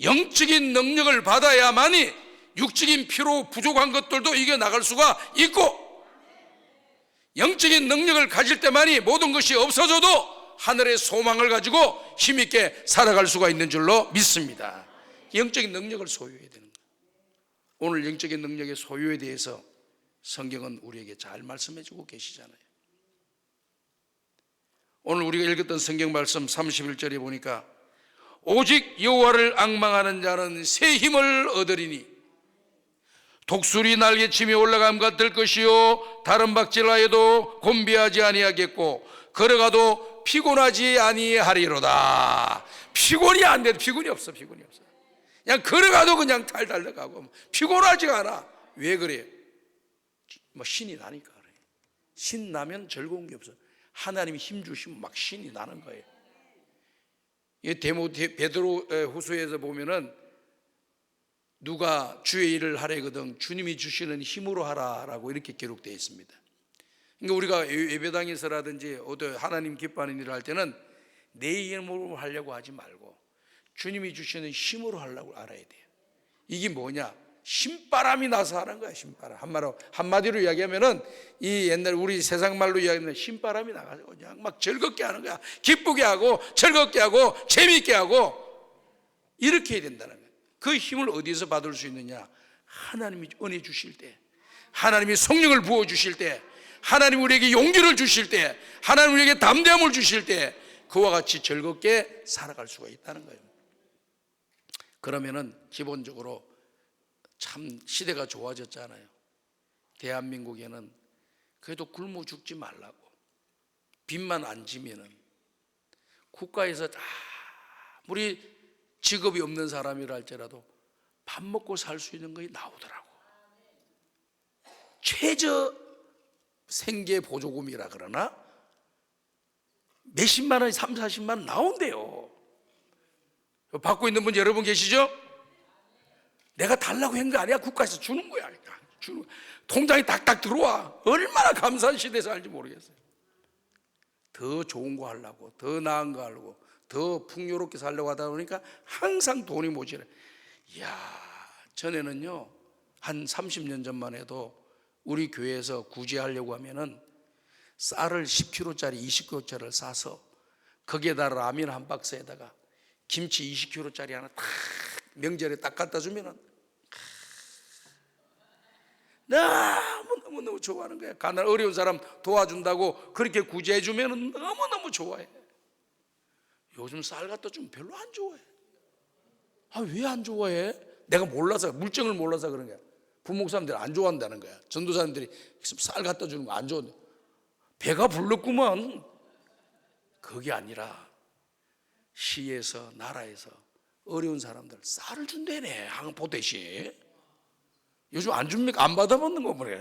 B: 영적인 능력을 받아야만이 육적인 피로 부족한 것들도 이겨나갈 수가 있고, 영적인 능력을 가질 때만이 모든 것이 없어져도 하늘의 소망을 가지고 힘있게 살아갈 수가 있는 줄로 믿습니다. 영적인 능력을 소유해야 되는 거예요. 오늘 영적인 능력의 소유에 대해서 성경은 우리에게 잘 말씀해 주고 계시잖아요. 오늘 우리가 읽었던 성경 말씀 31절에 보니까 오직 여호와를 앙망하는 자는 새 힘을 얻으리니 독수리 날개치며 올라감 같을 것이요 다른 박질하여도 곤비하지 아니하겠고 걸어가도 피곤하지 아니하리로다. 피곤이 안 돼. 피곤이 없어. 그냥 걸어가도 그냥 탈탈 가고 피곤하지가 않아. 왜 그래요? 뭐 신이 나니까 그래. 신 나면 즐거운 게 없어. 하나님이 힘 주시면 막 신이 나는 거예요. 베드로 후서에서 보면은 누가 주의 일을 하려거든 주님이 주시는 힘으로 하라라고 이렇게 기록되어 있습니다. 그러니까 우리가 예배당에서라든지 어디 하나님 기뻐하는 일을 할 때는 내 힘으로 하려고 하지 말고 주님이 주시는 힘으로 하려고 알아야 돼요. 이게 뭐냐? 신바람이 나서 하는 거야. 신바람. 한마디로 이야기하면은 이 옛날 우리 세상 말로 이야기하면 신바람이 나가지고 그냥 막 즐겁게 하는 거야. 기쁘게 하고 즐겁게 하고 재미있게 하고 이렇게 해야 된다는 거야. 그 힘을 어디서 받을 수 있느냐? 하나님이 은혜 주실 때, 하나님이 성령을 부어 주실 때, 하나님 우리에게 용기를 주실 때, 하나님 우리에게 담대함을 주실 때 그와 같이 즐겁게 살아갈 수가 있다는 거예요. 그러면은 기본적으로 참 시대가 좋아졌잖아요. 대한민국에는 그래도 굶어 죽지 말라고, 빚만 안 지면은 국가에서 아무리 직업이 없는 사람이라 할지라도 밥 먹고 살 수 있는 것이 나오더라고. 최저 생계 보조금이라 그러나 몇십만 원이 3, 40만 원 나온대요. 받고 있는 분 여러분 계시죠? 내가 달라고 한 거 아니야. 국가에서 주는 거야. 통장에 딱딱 들어와. 얼마나 감사한 시대에 살지 모르겠어요. 더 좋은 거 하려고, 더 나은 거 하려고, 더 풍요롭게 살려고 하다 보니까 항상 돈이 모자라. 이야, 전에는요 한 30년 전만 해도 우리 교회에서 구제하려고 하면은 쌀을 10kg짜리 20kg짜리를 싸서 거기에다 라면 한 박스에다가 김치 20kg짜리 하나 딱 명절에 딱 갖다 주면은 너무너무 좋아하는 거야. 가난 어려운 사람 도와준다고 그렇게 구제해 주면은 너무너무 좋아해. 요즘 쌀 갖다 주면 별로 안 좋아해. 왜 안 좋아해? 내가 몰라서, 물정을 몰라서 그런 거야. 부목사님들이 안 좋아한다는 거야. 전도사님들이 쌀 갖다 주는 거 안 좋아한다. 배가 불렀구만. 그게 아니라 시에서 나라에서 어려운 사람들 쌀을 준대네. 항포 대신. 요즘 안 줍니까? 안 받아먹는 거 뭐래.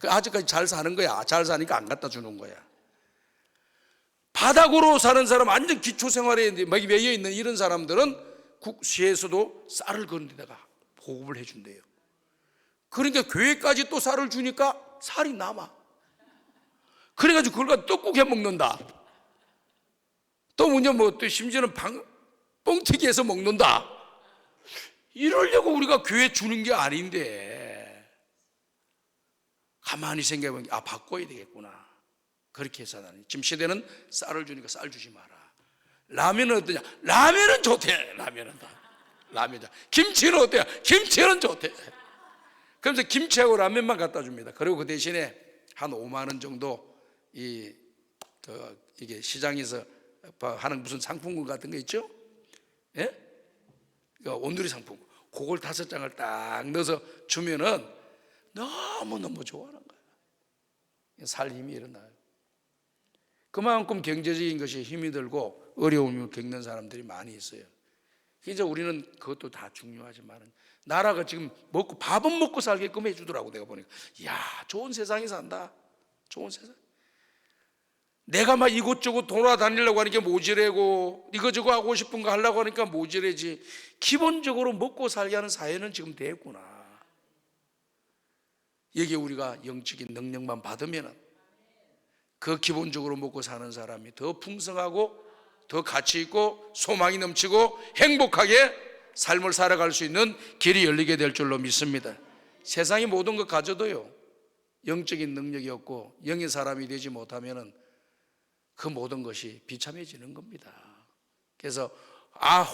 B: 아직까지 잘 사는 거야. 잘 사니까 안 갖다 주는 거야. 바닥으로 사는 사람, 완전 기초생활에 매여 있는 이런 사람들은 시에서도 쌀을 그런 데다가 보급을 해준대요. 그러니까 교회까지 또 쌀을 주니까 살이 남아. 그래가지고 그걸 가지고 떡국 해 먹는다. 또 뭐냐, 또 심지어는 뻥튀기해서 먹는다. 이러려고 우리가 교회 주는 게 아닌데, 가만히 생각해보면 바꿔야 되겠구나. 그렇게 해서 나는 지금 시대는 쌀을 주니까 쌀 주지 마라. 라면은 어떠냐? 라면은 좋대. 라면은 김치는 어때요? 김치는 좋대. 그러면서 김치하고 라면만 갖다 줍니다. 그리고 그 대신에 한 5만 원 정도 이게 시장에서 하는 무슨 상품권 같은 거 있죠? 예? 그러니까 온누리 상품권. 그걸 5장을 딱 넣어서 주면은 너무너무 좋아하는 거예요. 살 힘이 일어나요. 그만큼 경제적인 것이 힘이 들고 어려움을 겪는 사람들이 많이 있어요. 이제 우리는 그것도 다 중요하지만 나라가 지금 밥은 먹고 살게끔 해주더라고. 내가 보니까 좋은 세상에 산다. 좋은 세상. 내가 막 이곳저곳 돌아다니려고 하니까 모지래고 이거저거 하고 싶은 거 하려고 하니까 모지래지. 기본적으로 먹고 살게 하는 사회는 지금 됐구나. 여기에 우리가 영적인 능력만 받으면 그 기본적으로 먹고 사는 사람이 더 풍성하고 더 가치 있고 소망이 넘치고 행복하게 삶을 살아갈 수 있는 길이 열리게 될 줄로 믿습니다. 세상이 모든 것 가져도요, 영적인 능력이 없고 영의 사람이 되지 못하면 그 모든 것이 비참해지는 겁니다. 그래서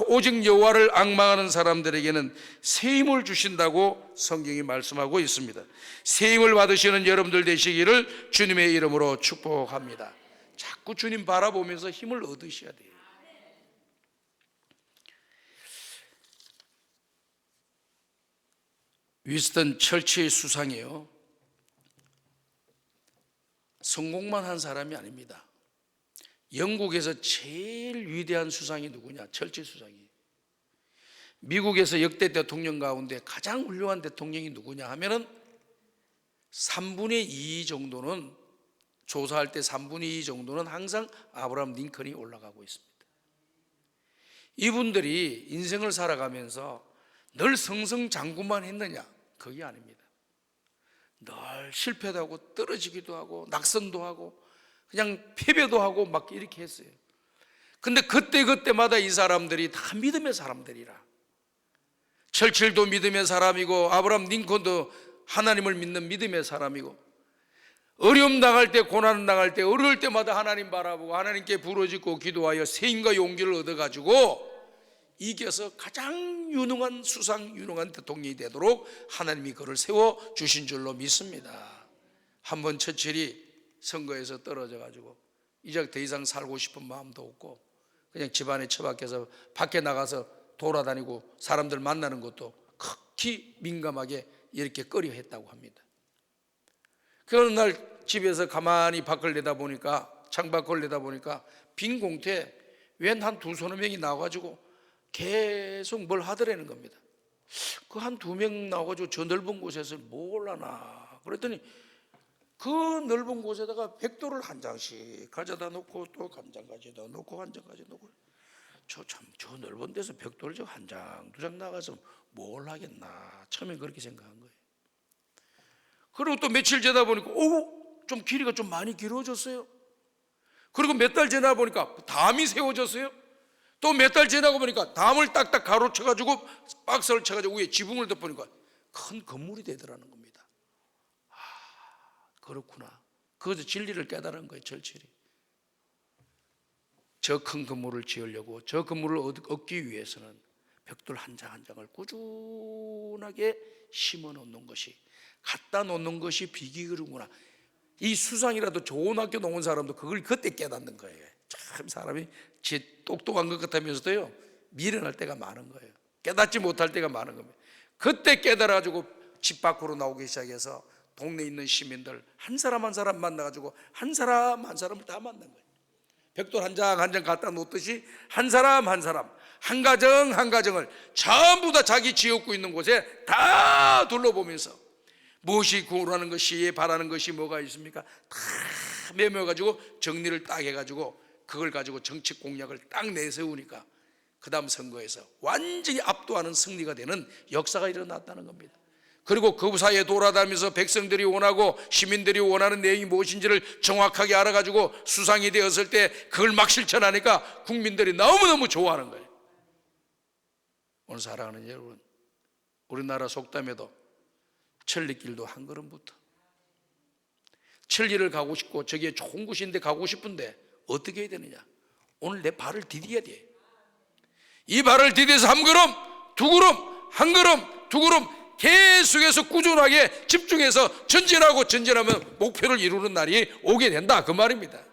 B: 오직 여호와를 앙망하는 사람들에게는 새 힘을 주신다고 성경이 말씀하고 있습니다. 새 힘을 받으시는 여러분들 되시기를 주님의 이름으로 축복합니다. 자꾸 주님 바라보면서 힘을 얻으셔야 돼요. 위스턴 처치의 수상이에요. 성공만 한 사람이 아닙니다. 영국에서 제일 위대한 수상이 누구냐? 철치 수상이. 미국에서 역대 대통령 가운데 가장 훌륭한 대통령이 누구냐 하면은 3분의 2 정도는, 조사할 때 3분의 2 정도는 항상 아브라함 링컨이 올라가고 있습니다. 이분들이 인생을 살아가면서 늘 승승장구만 했느냐? 그게 아닙니다. 늘 실패도 하고 떨어지기도 하고 낙선도 하고 그냥 패배도 하고 막 이렇게 했어요. 근데 그때마다 이 사람들이 다 믿음의 사람들이라. 철칠도 믿음의 사람이고 아브라함 링컨도 하나님을 믿는 믿음의 사람이고, 어려움 당할 때, 고난 당할 때, 어려울 때마다 하나님 바라보고 하나님께 부르짖고 기도하여 새 힘과 용기를 얻어가지고 이겨서 가장 유능한 유능한 대통령이 되도록 하나님이 그를 세워주신 줄로 믿습니다. 한번 처칠이 선거에서 떨어져가지고 이제 더 이상 살고 싶은 마음도 없고 그냥 집안에 처박혀서 밖에 나가서 돌아다니고 사람들 만나는 것도 극히 민감하게 이렇게 꺼려 했다고 합니다. 그 어느 날 집에서 가만히 밖을 내다보니까, 창밖을 내다보니까 빈 공터에 웬 한 두서너 명이 나와가지고 계속 뭘 하더라는 겁니다. 그 한 2명 나와가지고 저 넓은 곳에서 뭘 하나 그랬더니 그 넓은 곳에다가 벽돌을 한 장씩 가져다 놓고 또 한 장 가져다 놓고 한 장 가져다 놓고, 저 넓은 데서 벽돌 저 한 장, 2장 나가서 뭘 하겠나 처음엔 그렇게 생각한 거예요. 그리고 또 며칠 지나다 보니까 좀 길이가 좀 많이 길어졌어요. 그리고 몇 달 지나다 보니까 담이 세워졌어요. 또 몇 달 지나고 보니까 담을 딱딱 가로쳐가지고 박스를 쳐가지고 위에 지붕을 덮으니까 큰 건물이 되더라는 겁니다. 그렇구나. 그것도 진리를 깨달은 거예요. 철칠이. 저 큰 건물을 지으려고, 저 건물을 얻기 위해서는 벽돌 한 장 한 장을 꾸준하게 심어 놓는 것이, 갖다 놓는 것이 비결이구나. 이 수상이라도 좋은 학교 나온 사람도 그걸 그때 깨닫는 거예요. 참 사람이 똑똑한 것 같으면서도요 미련할 때가 많은 거예요. 깨닫지 못할 때가 많은 겁니다. 그때 깨달아가지고 집 밖으로 나오기 시작해서 동네에 있는 시민들 한 사람 한 사람 만나가지고 한 사람 한 사람을 다 만난 거예요. 벽돌 한 장 한 장 갖다 놓듯이 한 사람 한 사람, 한 가정 한 가정을 전부 다 자기 지었고 있는 곳에 다 둘러보면서 무엇이 구원하는 것이, 바라는 것이 뭐가 있습니까? 다 메모해가지고 정리를 딱 해가지고 그걸 가지고 정책 공약을 딱 내세우니까 그 다음 선거에서 완전히 압도하는 승리가 되는 역사가 일어났다는 겁니다. 그리고 그 사이에 돌아다니면서 백성들이 원하고 시민들이 원하는 내용이 무엇인지를 정확하게 알아가지고 수상이 되었을 때 그걸 막 실천하니까 국민들이 너무너무 좋아하는 거예요. 오늘 사랑하는 여러분, 우리나라 속담에도 천리길도 한 걸음부터, 천리를 가고 싶고 저기에 좋은 곳인데 가고 싶은데 어떻게 해야 되느냐? 오늘 내 발을 디뎌야 돼. 이 발을 디뎌서 한 걸음, 두 걸음, 한 걸음, 두 걸음 계속해서 꾸준하게 집중해서 전진하고 전진하면 목표를 이루는 날이 오게 된다, 그 말입니다.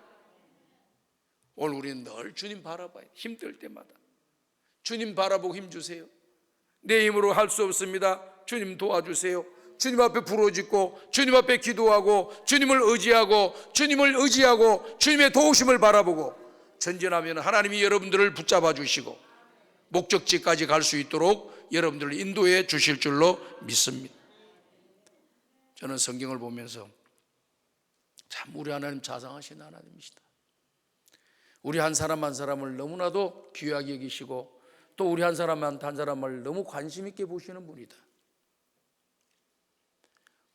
B: 오늘 우리는 늘 주님 바라봐요. 힘들 때마다 주님 바라보고 힘주세요. 내 힘으로 할 수 없습니다. 주님 도와주세요. 주님 앞에 부르짖고 주님 앞에 기도하고 주님을 의지하고 주님의 도우심을 바라보고 전진하면 하나님이 여러분들을 붙잡아 주시고 목적지까지 갈 수 있도록 여러분들을 인도해 주실 줄로 믿습니다. 저는 성경을 보면서 참 우리 하나님 자상하신 하나님이시다. 우리 한 사람 한 사람을 너무나도 귀하게 여기시고 또 우리 한 사람 한 사람을 너무 관심 있게 보시는 분이다.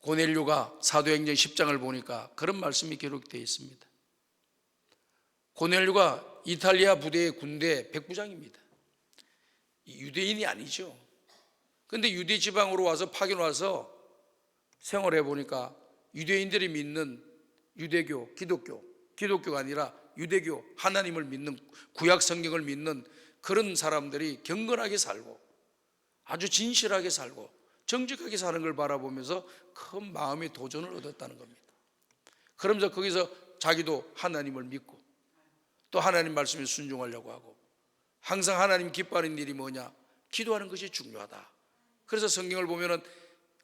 B: 고넬료가 사도행전 10장을 보니까 그런 말씀이 기록되어 있습니다. 고넬료가 이탈리아 부대의 군대 백부장입니다. 유대인이 아니죠. 그런데 유대 지방으로 와서 파견 와서 생활해 보니까 유대인들이 믿는 유대교, 기독교가 아니라 유대교, 하나님을 믿는, 구약 성경을 믿는 그런 사람들이 경건하게 살고 아주 진실하게 살고 정직하게 사는 걸 바라보면서 큰 마음의 도전을 얻었다는 겁니다. 그러면서 거기서 자기도 하나님을 믿고 또 하나님 말씀에 순종하려고 하고 항상 하나님 기뻐하는 일이 뭐냐? 기도하는 것이 중요하다. 그래서 성경을 보면은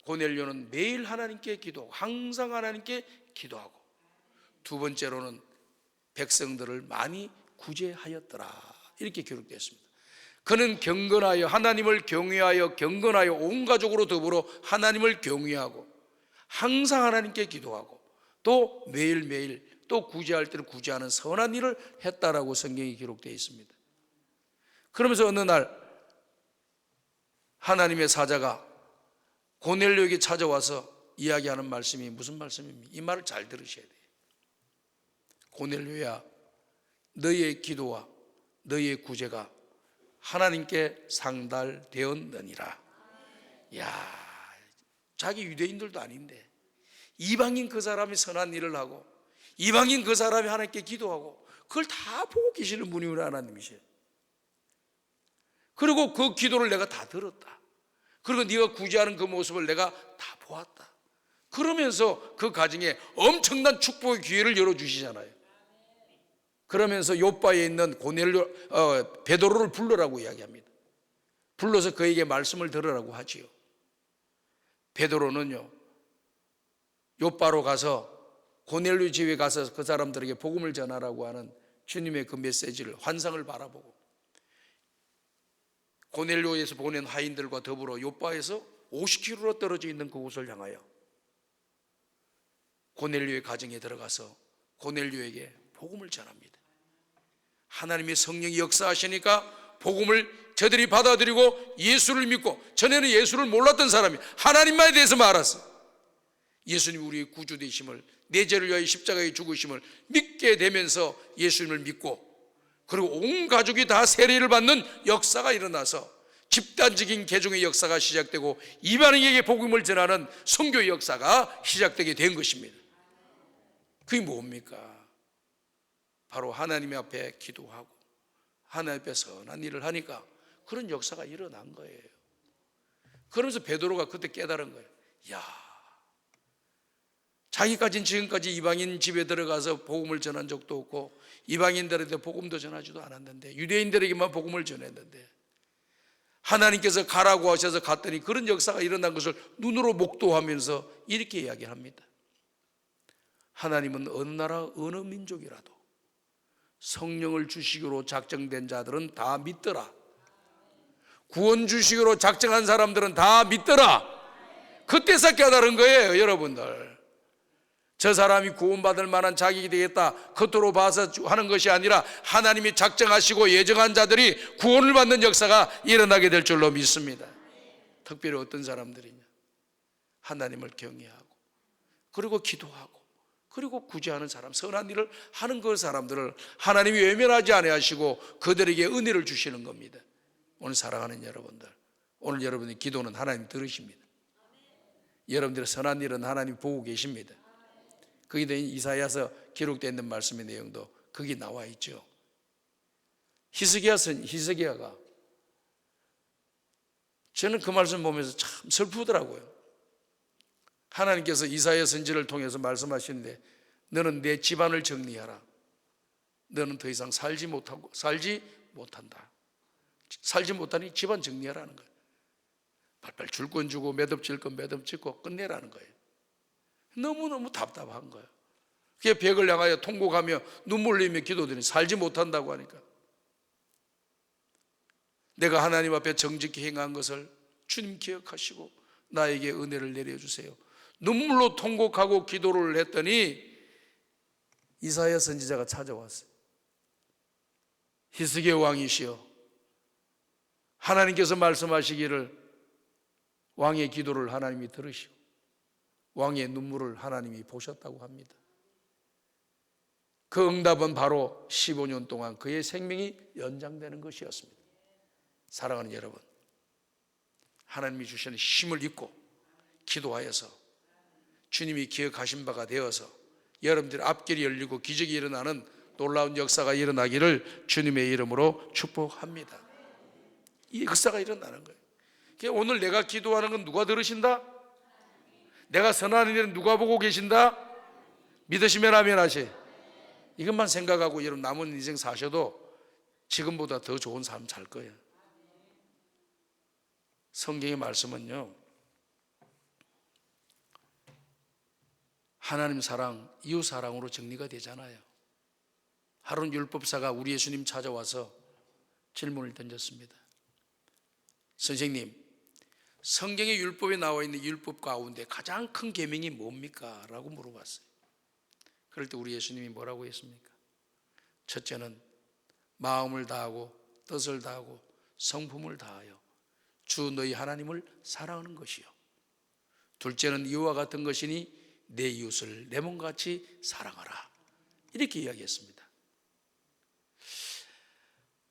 B: 고넬료는 매일 하나님께 기도하고 항상 하나님께 기도하고 두 번째로는 백성들을 많이 구제하였더라, 이렇게 기록되어 있습니다. 그는 경건하여 하나님을 경외하여 경건하여 온 가족으로 더불어 하나님을 경외하고 항상 하나님께 기도하고 또 매일매일 또 구제할 때는 구제하는 선한 일을 했다라고 성경이 기록되어 있습니다. 그러면서 어느 날 하나님의 사자가 고넬료에게 찾아와서 이야기하는 말씀이 무슨 말씀입니까? 이 말을 잘 들으셔야 돼요. 고넬료야, 너희의 기도와 너희의 구제가 하나님께 상달되었느니라. 야, 자기 유대인들도 아닌데 이방인 그 사람이 선한 일을 하고 이방인 그 사람이 하나님께 기도하고 그걸 다 보고 계시는 분이 우리 하나님이세요. 그리고 그 기도를 내가 다 들었다. 그리고 네가 구제하는 그 모습을 내가 다 보았다. 그러면서 그 가정에 엄청난 축복의 기회를 열어주시잖아요. 그러면서 요바에 있는 베드로를 불러라고 이야기합니다. 불러서 그에게 말씀을 들으라고 하지요. 베드로는요, 요바로 가서 고넬료 집에 가서 그 사람들에게 복음을 전하라고 하는 주님의 그 메시지를, 환상을 바라보고 고넬료에서 보낸 하인들과 더불어 요바에서 50km로 떨어져 있는 그곳을 향하여 고넬료의 가정에 들어가서 고넬료에게 복음을 전합니다. 하나님의 성령이 역사하시니까 복음을 저들이 받아들이고 예수를 믿고, 전에는 예수를 몰랐던 사람이 하나님만에 대해서만 알았어. 예수님이 우리의 구주 되심을, 내 죄를 위하여 십자가에 죽으심을 믿게 되면서 예수님을 믿고, 그리고 온 가족이 다 세례를 받는 역사가 일어나서 집단적인 개종의 역사가 시작되고 이방인에게 복음을 전하는 선교의 역사가 시작되게 된 것입니다. 그게 뭡니까? 바로 하나님 앞에 기도하고 하나님 앞에 선한 일을 하니까 그런 역사가 일어난 거예요. 그러면서 베드로가 그때 깨달은 거예요. 야, 자기까지는 지금까지 이방인 집에 들어가서 복음을 전한 적도 없고 이방인들한테 복음도 전하지도 않았는데, 유대인들에게만 복음을 전했는데 하나님께서 가라고 하셔서 갔더니 그런 역사가 일어난 것을 눈으로 목도하면서 이렇게 이야기합니다. 하나님은 어느 나라 어느 민족이라도 성령을 주시기로 작정된 자들은 다 믿더라. 구원 주시기로 작정한 사람들은 다 믿더라. 그때서 깨달은 거예요, 여러분들. 저 사람이 구원받을 만한 자격이 되겠다 겉으로 봐서 하는 것이 아니라 하나님이 작정하시고 예정한 자들이 구원을 받는 역사가 일어나게 될 줄로 믿습니다. 특별히 어떤 사람들이냐, 하나님을 경외하고 그리고 기도하고 그리고 구제하는 사람, 선한 일을 하는 그 사람들을 하나님이 외면하지 아니하시고 그들에게 은혜를 주시는 겁니다. 오늘 사랑하는 여러분들, 오늘 여러분의 기도는 하나님 들으십니다. 여러분들의 선한 일은 하나님 보고 계십니다. 거기에 대한 이사야서 기록되어 있는 말씀의 내용도 거기 나와 있죠. 히스기야가 저는 그 말씀 보면서 참 슬프더라고요. 하나님께서 이사야 선지를 통해서 말씀하시는데 너는 내 집안을 정리하라. 너는 더 이상 살지 못한다. 살지 못하니 집안 정리하라는 거예요. 빨빨 줄 건 주고 매듭질 건 매듭짓고 끝내라는 거예요. 너무너무 답답한 거예요. 그게 벽을 향하여 통곡하며 눈물 흘리며 기도드리니 살지 못한다고 하니까 내가 하나님 앞에 정직히 행한 것을 주님 기억하시고 나에게 은혜를 내려주세요. 눈물로 통곡하고 기도를 했더니 이사야 선지자가 찾아왔어요. 히스기야 왕이시여, 하나님께서 말씀하시기를 왕의 기도를 하나님이 들으시고 왕의 눈물을 하나님이 보셨다고 합니다. 그 응답은 바로 15년 동안 그의 생명이 연장되는 것이었습니다. 사랑하는 여러분, 하나님이 주시는 힘을 입고 기도하여서 주님이 기억하신 바가 되어서 여러분들의 앞길이 열리고 기적이 일어나는 놀라운 역사가 일어나기를 주님의 이름으로 축복합니다. 이 역사가 일어나는 거예요. 오늘 내가 기도하는 건 누가 들으신다? 내가 선한 일은 누가 보고 계신다? 믿으시면 아멘 하시. 이것만 생각하고 여러분 남은 인생 사셔도 지금보다 더 좋은 삶 살 거예요. 성경의 말씀은요, 하나님 사랑, 이웃 사랑으로 정리가 되잖아요. 하루는 율법사가 우리 예수님 찾아와서 질문을 던졌습니다. 선생님, 성경의 율법에 나와 있는 율법 가운데 가장 큰 계명이 뭡니까? 라고 물어봤어요. 그럴 때 우리 예수님이 뭐라고 했습니까? 첫째는 마음을 다하고 뜻을 다하고 성품을 다하여 주 너희 하나님을 사랑하는 것이요, 둘째는 이와 같은 것이니 내 이웃을 내 몸같이 사랑하라. 이렇게 이야기했습니다.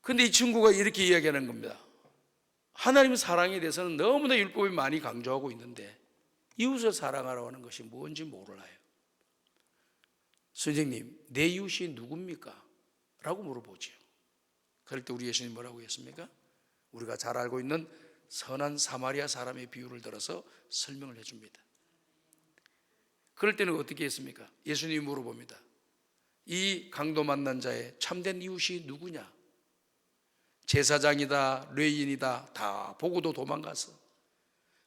B: 근데 이 친구가 이렇게 이야기하는 겁니다. 하나님 사랑에 대해서는 너무나 율법이 많이 강조하고 있는데 이웃을 사랑하라고 하는 것이 뭔지 몰라요. 선생님, 내 이웃이 누굽니까? 라고 물어보지요. 그럴 때 우리 예수님 뭐라고 했습니까? 우리가 잘 알고 있는 선한 사마리아 사람의 비유를 들어서 설명을 해줍니다. 그럴 때는 어떻게 했습니까? 예수님이 물어봅니다. 이 강도 만난 자의 참된 이웃이 누구냐? 제사장이다, 레위인이다, 다 보고도 도망갔어.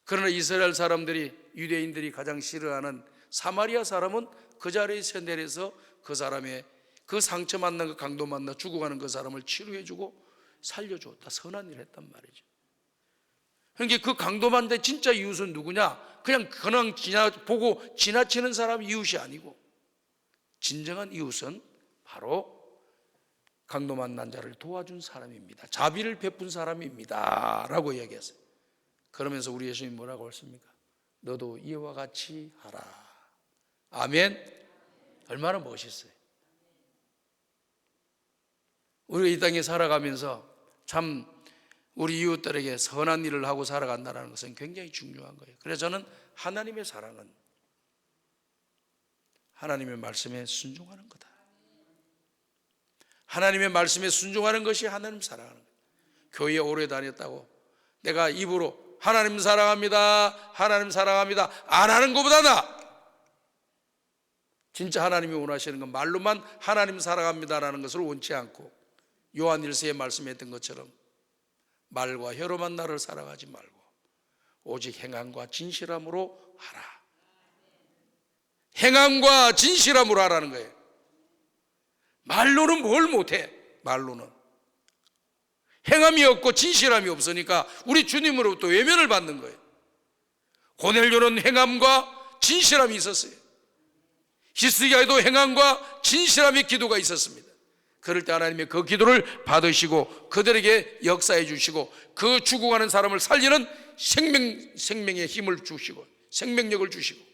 B: 그러나 이스라엘 사람들이, 유대인들이 가장 싫어하는 사마리아 사람은 그 자리에서 내려서 그 사람의 그 상처 만난 그 강도 만나 죽어가는 그 사람을 치료해주고 살려주었다. 선한 일을 했단 말이죠. 그러니까 그 강도 만난 진짜 이웃은 누구냐? 그냥 보고 지나치는 사람이 이웃이 아니고 진정한 이웃은 바로 강도 만난 자를 도와준 사람입니다. 자비를 베푼 사람입니다. 라고 이야기했어요. 그러면서 우리 예수님이 뭐라고 했습니까? 너도 이와 같이 하라. 아멘. 얼마나 멋있어요. 우리가 이 땅에 살아가면서 참 우리 이웃들에게 선한 일을 하고 살아간다는 것은 굉장히 중요한 거예요. 그래서 저는 하나님의 사랑은 하나님의 말씀에 순종하는 거다. 하나님의 말씀에 순종하는 것이 하나님 사랑하는 거예요. 교회에 오래 다녔다고 내가 입으로 하나님 사랑합니다, 하나님 사랑합니다 안 하는 것보다 나. 진짜 하나님이 원하시는 건 말로만 하나님 사랑합니다라는 것을 원치 않고 요한 1서에 말씀했던 것처럼 말과 혀로만 나를 사랑하지 말고 오직 행함과 진실함으로 하라. 행함과 진실함으로 하라는 거예요. 말로는 뭘 못해. 말로는 행함이 없고 진실함이 없으니까 우리 주님으로부터 외면을 받는 거예요. 고넬료는 행함과 진실함이 있었어요. 히스기야에도 행함과 생명의 기도가 있었습니다. 그럴 때 하나님의 그 기도를 받으시고 그들에게 역사해 주시고 그 죽어가는 사람을 살리는 생명의 힘을 주시고 생명력을 주시고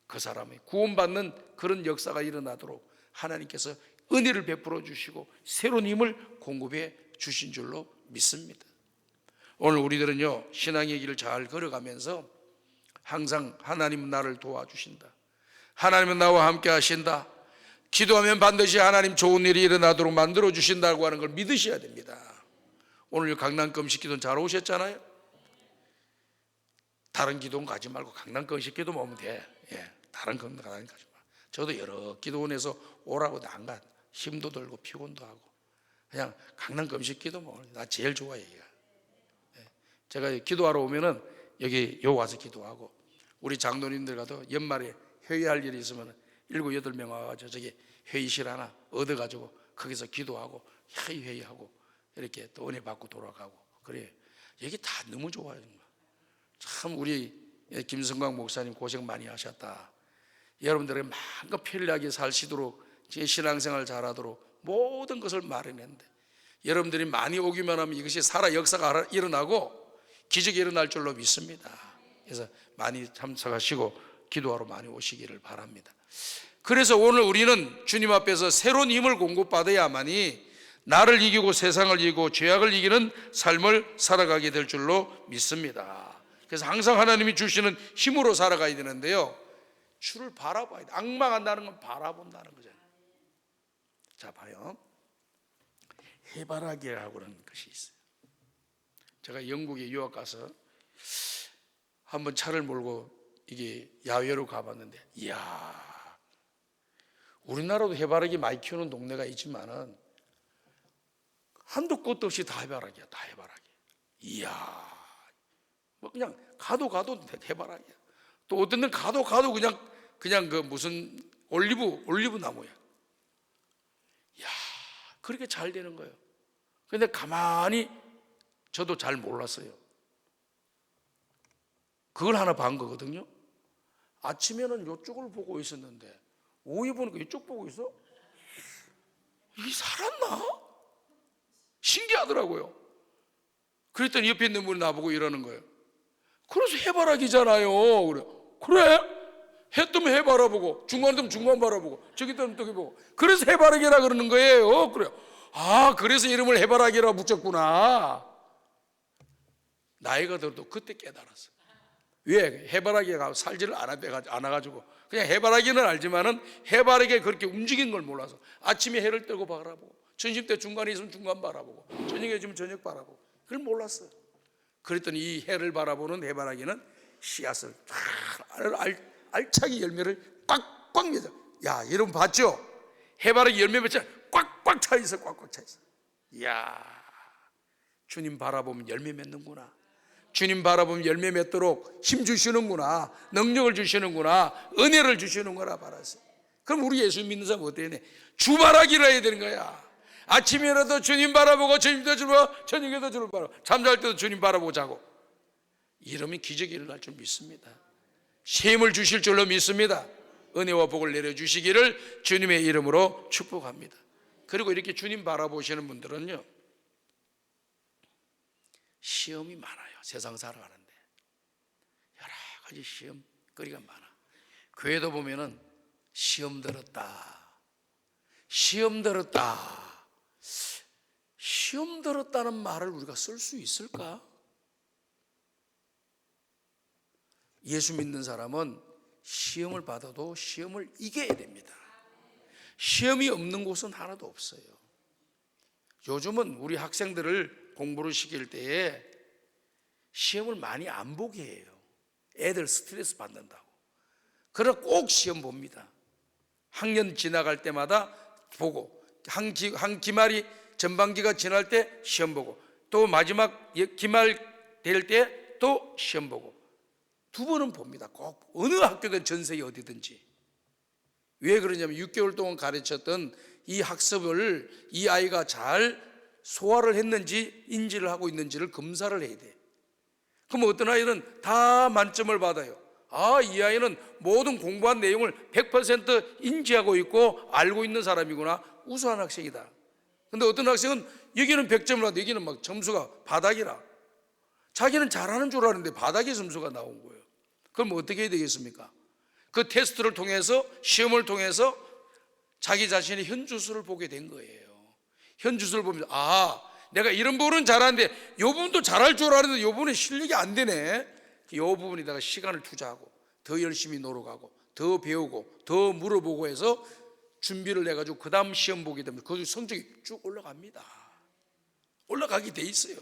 B: 그 사람이 구원받는 그런 역사가 일어나도록 하나님께서 은혜를 베풀어 주시고 새로운 힘을 공급해 주신 줄로 믿습니다. 오늘 우리들은요, 신앙의 길을 잘 걸어가면서 항상 하나님은 나를 도와주신다, 하나님은 나와 함께 하신다, 기도하면 반드시 하나님 좋은 일이 일어나도록 만들어 주신다고 하는 걸 믿으셔야 됩니다. 오늘 강남 금식기도는 잘 오셨잖아요. 다른 기도는 가지 말고 강남 금식기도 오면 돼. 다른 건 가지 마. 저도 여러 기도원에서 오라고 안 가. 힘도 들고 피곤도 하고 그냥 강남 금식기도 뭐 나 제일 좋아해. 제가 기도하러 오면은 여기 와서 기도하고, 우리 장로님들과도 연말에 회의할 일이 있으면 7, 8명 와가지고 저기 회의실 하나 얻어가지고 거기서 기도하고 회의하고 이렇게 또 은혜 받고 돌아가고 그래. 여기 다 너무 좋아요. 참 우리 김성광 목사님 고생 많이 하셨다. 여러분들에게 마음껏 편리하게 사시도록, 신앙생활 잘하도록 모든 것을 마련했는데 여러분들이 많이 오기만 하면 이것이 살아 역사가 일어나고 기적이 일어날 줄로 믿습니다. 그래서 많이 참석하시고 기도하러 많이 오시기를 바랍니다. 그래서 오늘 우리는 주님 앞에서 새로운 힘을 공급받아야만이 나를 이기고 세상을 이기고 죄악을 이기는 삶을 살아가게 될 줄로 믿습니다. 그래서 항상 하나님이 주시는 힘으로 살아가야 되는데요, 주를 바라봐야 돼. 악망한다는 건 바라본다는 거잖아요. 자, 봐요. 해바라기라고 하는 것이 있어요. 제가 영국에 유학 가서 한번 차를 몰고 이게 야외로 가봤는데, 이야, 우리나라도 해바라기 많이 키우는 동네가 있지만은 한도 끝도 없이 다 해바라기야, 다 해바라기. 이야, 뭐 그냥 가도 해바라기야. 또 어떤 데는 가도 그냥 그 무슨 올리브 나무야. 이야, 그렇게 잘 되는 거예요. 근데 가만히 저도 잘 몰랐어요. 그걸 하나 본 거거든요. 아침에는 이쪽을 보고 있었는데 오후에 보니까 이쪽 보고 있어. 이게 살았나? 신기하더라고요. 그랬더니 옆에 있는 분이 나보고 이러는 거예요. 그래서 해바라기잖아요. 그래? 해 뜨면 해 바라보고, 중간 뜨면 중간 바라보고, 저기 뜨면 저기 보고. 그래서 해바라기라 그러는 거예요. 그래요. 아, 그래서 이름을 해바라기라 붙였구나. 나이가 들어도 그때 깨달았어. 왜? 해바라기가 살지를 않아가지고 그냥 해바라기는 알지만은 해바라기가 그렇게 움직이는 걸 몰라서 아침에 해를 뜨고 바라보고, 점심 때 중간에 있으면 중간 바라보고, 저녁에 있으면 저녁 바라보고, 그걸 몰랐어요. 그랬더니 이 해를 바라보는 해바라기는 씨앗을 알차게 열매를 꽉꽉 맺어. 야, 여러분 봤죠? 해바라기 열매 맺자 꽉꽉 차 있어, 꽉꽉 차 있어. 이야, 주님 바라보면 열매 맺는구나. 주님 바라보면 열매 맺도록 힘 주시는구나, 능력을 주시는구나, 은혜를 주시는구나 알았어요. 그럼 우리 예수 믿는 사람 어때야 돼? 주바라기라 해야 되는 거야. 아침에라도 주님 바라보고, 점심도 주님 바라보고, 저녁에도 주님 바라보고, 잠잘 때도 주님 바라보고 자고, 이러면 기적이 일어날 줄 믿습니다. 힘을 주실 줄로 믿습니다. 은혜와 복을 내려주시기를 주님의 이름으로 축복합니다. 그리고 이렇게 주님 바라보시는 분들은요, 시험이 많아요. 세상 살아가는데 여러 가지 시험거리가 많아. 교회도 보면은 시험 들었다, 시험 들었다. 시험 들었다는 말을 우리가 쓸 수 있을까? 예수 믿는 사람은 시험을 받아도 시험을 이겨야 됩니다. 시험이 없는 곳은 하나도 없어요. 요즘은 우리 학생들을 공부를 시킬 때에 시험을 많이 안 보게 해요. 애들 스트레스 받는다고. 그러나 꼭 시험 봅니다. 학년 지나갈 때마다 보고, 한 기말이 전반기가 지날 때 시험 보고, 또 마지막 기말 될 때 또 시험 보고, 2번은 봅니다. 꼭 어느 학교든 전 세계 어디든지. 왜 그러냐면 6개월 동안 가르쳤던 이 학습을 이 아이가 잘 소화를 했는지 인지를 하고 있는지를 검사를 해야 돼. 그럼 어떤 아이는 다 만점을 받아요. 아, 이 아이는 모든 공부한 내용을 100% 인지하고 있고 알고 있는 사람이구나, 우수한 학생이다. 근데 어떤 학생은 여기는 100점을 받고 여기는 막 점수가 바닥이라, 자기는 잘하는 줄 아는데 바닥의 점수가 나온 거예요. 그럼 어떻게 해야 되겠습니까? 그 테스트를 통해서, 시험을 통해서 자기 자신의 현주소를 보게 된 거예요. 현주소를 보면서 아, 내가 이런 부분은 잘하는데 이 부분도 잘할 줄 아는데 이 부분은 실력이 안 되네. 이 부분에다가 시간을 투자하고 더 열심히 노력하고 더 배우고 더 물어보고 해서 준비를 해가지고 그 다음 시험 보게 되면 그 성적이 쭉 올라갑니다. 올라가게 돼 있어요.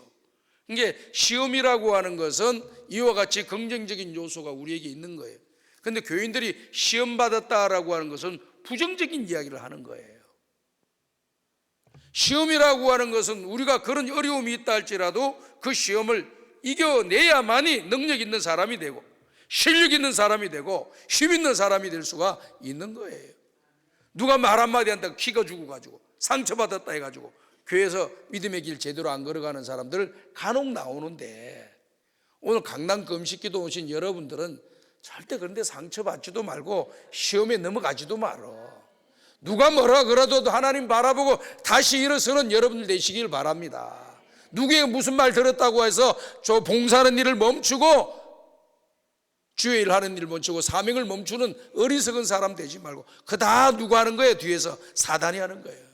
B: 이게 시험이라고 하는 것은 이와 같이 긍정적인 요소가 우리에게 있는 거예요. 그런데 교인들이 시험 받았다라고 하는 것은 부정적인 이야기를 하는 거예요. 시험이라고 하는 것은 우리가 그런 어려움이 있다 할지라도 그 시험을 이겨내야만이 능력 있는 사람이 되고 실력 있는 사람이 되고 힘 있는 사람이 될 수가 있는 거예요. 누가 말 한마디 한다고 키가 죽어가지고 상처받았다 해가지고 교회에서 믿음의 길 제대로 안 걸어가는 사람들 간혹 나오는데, 오늘 강남 금식기도 오신 여러분들은 절대 그런데 상처받지도 말고 시험에 넘어가지도 말어. 누가 뭐라 그래도 하나님 바라보고 다시 일어서는 여러분들 되시길 바랍니다. 누구에게 무슨 말 들었다고 해서 저 봉사하는 일을 멈추고 주의 일 하는 일을 멈추고 사명을 멈추는 어리석은 사람 되지 말고, 그 다 누가 하는 거예요? 뒤에서 사단이 하는 거예요.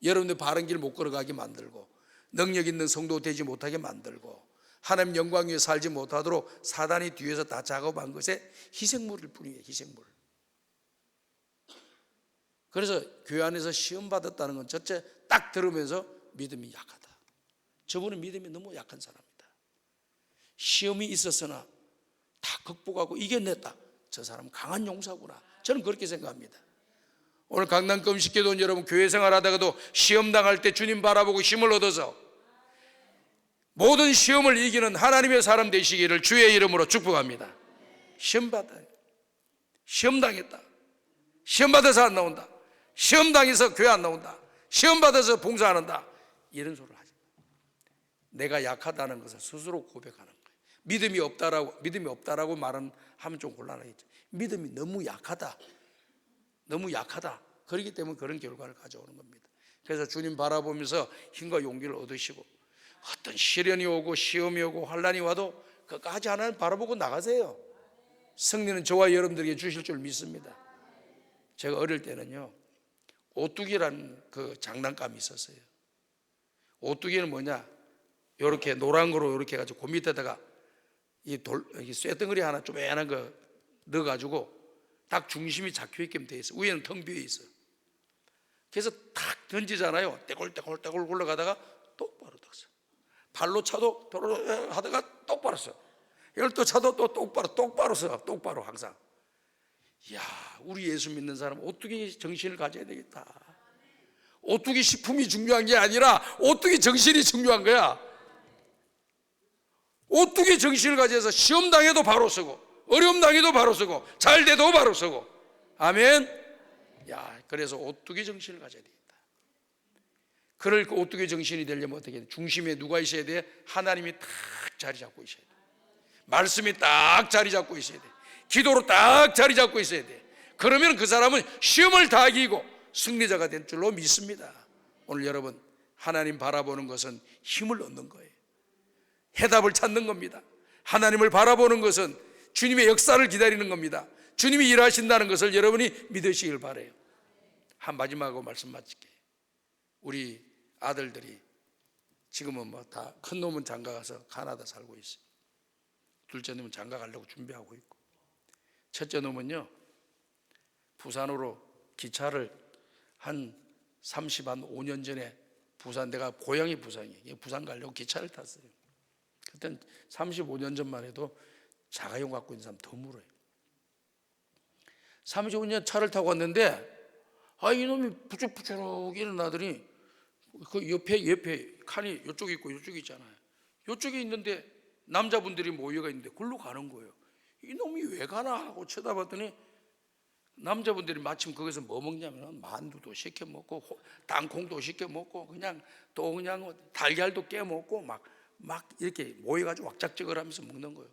B: 여러분들 바른 길 못 걸어가게 만들고 능력 있는 성도 되지 못하게 만들고 하나님 영광 위에 살지 못하도록 사단이 뒤에서 다 작업한 것에 희생물일 뿐이에요. 희생물. 그래서 교회 안에서 시험 받았다는 건 첫째 딱 들으면서 믿음이 약하다. 저분은 믿음이 너무 약한 사람이다. 시험이 있었으나 다 극복하고 이겨냈다. 저 사람 강한 용사구나. 저는 그렇게 생각합니다. 오늘 강남 금식기도 온 여러분, 교회 생활하다가도 시험 당할 때 주님 바라보고 힘을 얻어서 모든 시험을 이기는 하나님의 사람 되시기를 주의 이름으로 축복합니다. 시험 받아, 시험 당했다, 시험 받아서 안 나온다, 시험 당해서 교회 안 나온다, 시험 받아서 봉사 안 한다, 이런 소리를 하지 마. 내가 약하다는 것을 스스로 고백하는 거예요. 믿음이 없다라고 말하면 좀 곤란하겠죠. 믿음이 너무 약하다, 너무 약하다. 그렇기 때문에 그런 결과를 가져오는 겁니다. 그래서 주님 바라보면서 힘과 용기를 얻으시고 어떤 시련이 오고 시험이 오고 환난이 와도 그까지 하나님 바라보고 나가세요. 승리는 저와 여러분들에게 주실 줄 믿습니다. 제가 어릴 때는요, 오뚜기라는 그 장난감이 있었어요. 오뚜기는 뭐냐, 이렇게 노란 거로 이렇게 해가지고 그 밑에다가 이 쇠덩어리 하나 쪼매난 거 넣어가지고 딱 중심이 잡혀있게끔 돼 있어. 위에는 텅 비어 있어. 그래서 탁 던지잖아요. 떼굴떼굴 굴러가다가 똑바로 떴어. 발로 차도 도로 하다가 똑바로 서. 이걸 또 차도 또 똑바로 서. 똑바로 항상. 이야, 우리 예수 믿는 사람은 오뚜기 정신을 가져야 되겠다. 오뚜기 식품이 중요한 게 아니라 오뚜기 정신이 중요한 거야. 오뚜기 정신을 가져서 시험 당해도 바로 서고 어려움 당해도 바로 서고 잘 돼도 바로 서고. 아멘. 야, 그래서 오뚜기 정신을 가져야 되겠다. 그럴 그 오뚜기 정신이 되려면 어떻게 해야 돼? 중심에 누가 있어야 돼? 하나님이 딱 자리 잡고 있어야 돼. 말씀이 딱 자리 잡고 있어야 돼. 기도로 딱 자리 잡고 있어야 돼. 그러면 그 사람은 시험을 다 이기고 승리자가 된 줄로 믿습니다. 오늘 여러분, 하나님 바라보는 것은 힘을 얻는 거예요. 해답을 찾는 겁니다. 하나님을 바라보는 것은 주님의 역사를 기다리는 겁니다. 주님이 일하신다는 것을 여러분이 믿으시길 바라요. 한 마지막으로 말씀 마칠게요. 우리 아들들이 지금은 뭐 다 큰 놈은 장가 가서 가나다 살고 있어요. 둘째 놈은 장가 가려고 준비하고 있고, 첫째 놈은요 부산으로 기차를 한 35년 전에 부산, 내가 고향이 부산이에요. 부산 가려고 기차를 탔어요. 그때는 35년 전만 해도 자가용 갖고 있는 사람 드물어요. 35년 차를 타고 왔는데 이놈이 부쩍부쩍 일어나더니 그 옆에 칸이 이쪽에 있고 이쪽에 있잖아요. 이쪽에 있는데 남자분들이 모여가 있는데 글로 가는 거예요. 이놈이 왜 가나 하고 쳐다봤더니 남자분들이 마침 거기서 뭐 먹냐면 만두도 시켜 먹고 땅콩도 시켜 먹고 그냥 또 그냥 달걀도 깨 먹고 막 이렇게 모여가지고 왁작적을 하면서 먹는 거예요.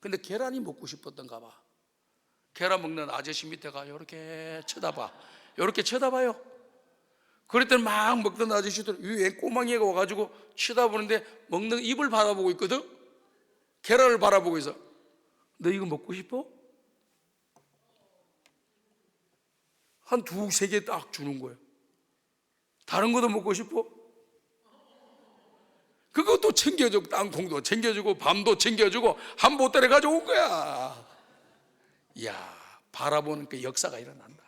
B: 근데 계란이 먹고 싶었던가 봐. 계란 먹는 아저씨 밑에 가 이렇게 쳐다봐. 이렇게 쳐다봐요. 그랬더니 막 먹던 아저씨들 위에 꼬망이가 와가지고 쳐다보는데 먹는 입을 바라보고 있거든. 계란을 바라보고 있어. 너 이거 먹고 싶어? 한 두 세 개 딱 주는 거예요. 다른 것도 먹고 싶어? 그것도 챙겨주고 땅콩도 챙겨주고 밤도 챙겨주고 한 보따리 가져온 거야. 이야, 바라보는 그 역사가 일어난다.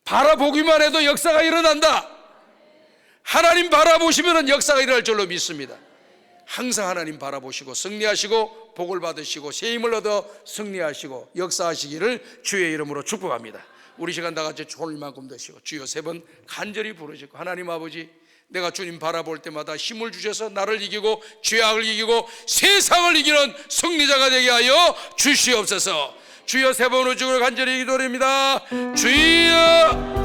B: 바라보기만 해도 역사가 일어난다. 하나님 바라보시면 역사가 일어날 줄로 믿습니다. 항상 하나님 바라보시고 승리하시고 복을 받으시고 새 힘을 얻어 승리하시고 역사하시기를 주의 이름으로 축복합니다. 우리 시간 다 같이 좋을 만큼 되시고 주여 세 번 간절히 부르시고 하나님 아버지, 내가 주님 바라볼 때마다 힘을 주셔서 나를 이기고 죄악을 이기고 세상을 이기는 승리자가 되게 하여 주시옵소서. 주여 세 번으로 간절히 기도드립니다. 주여.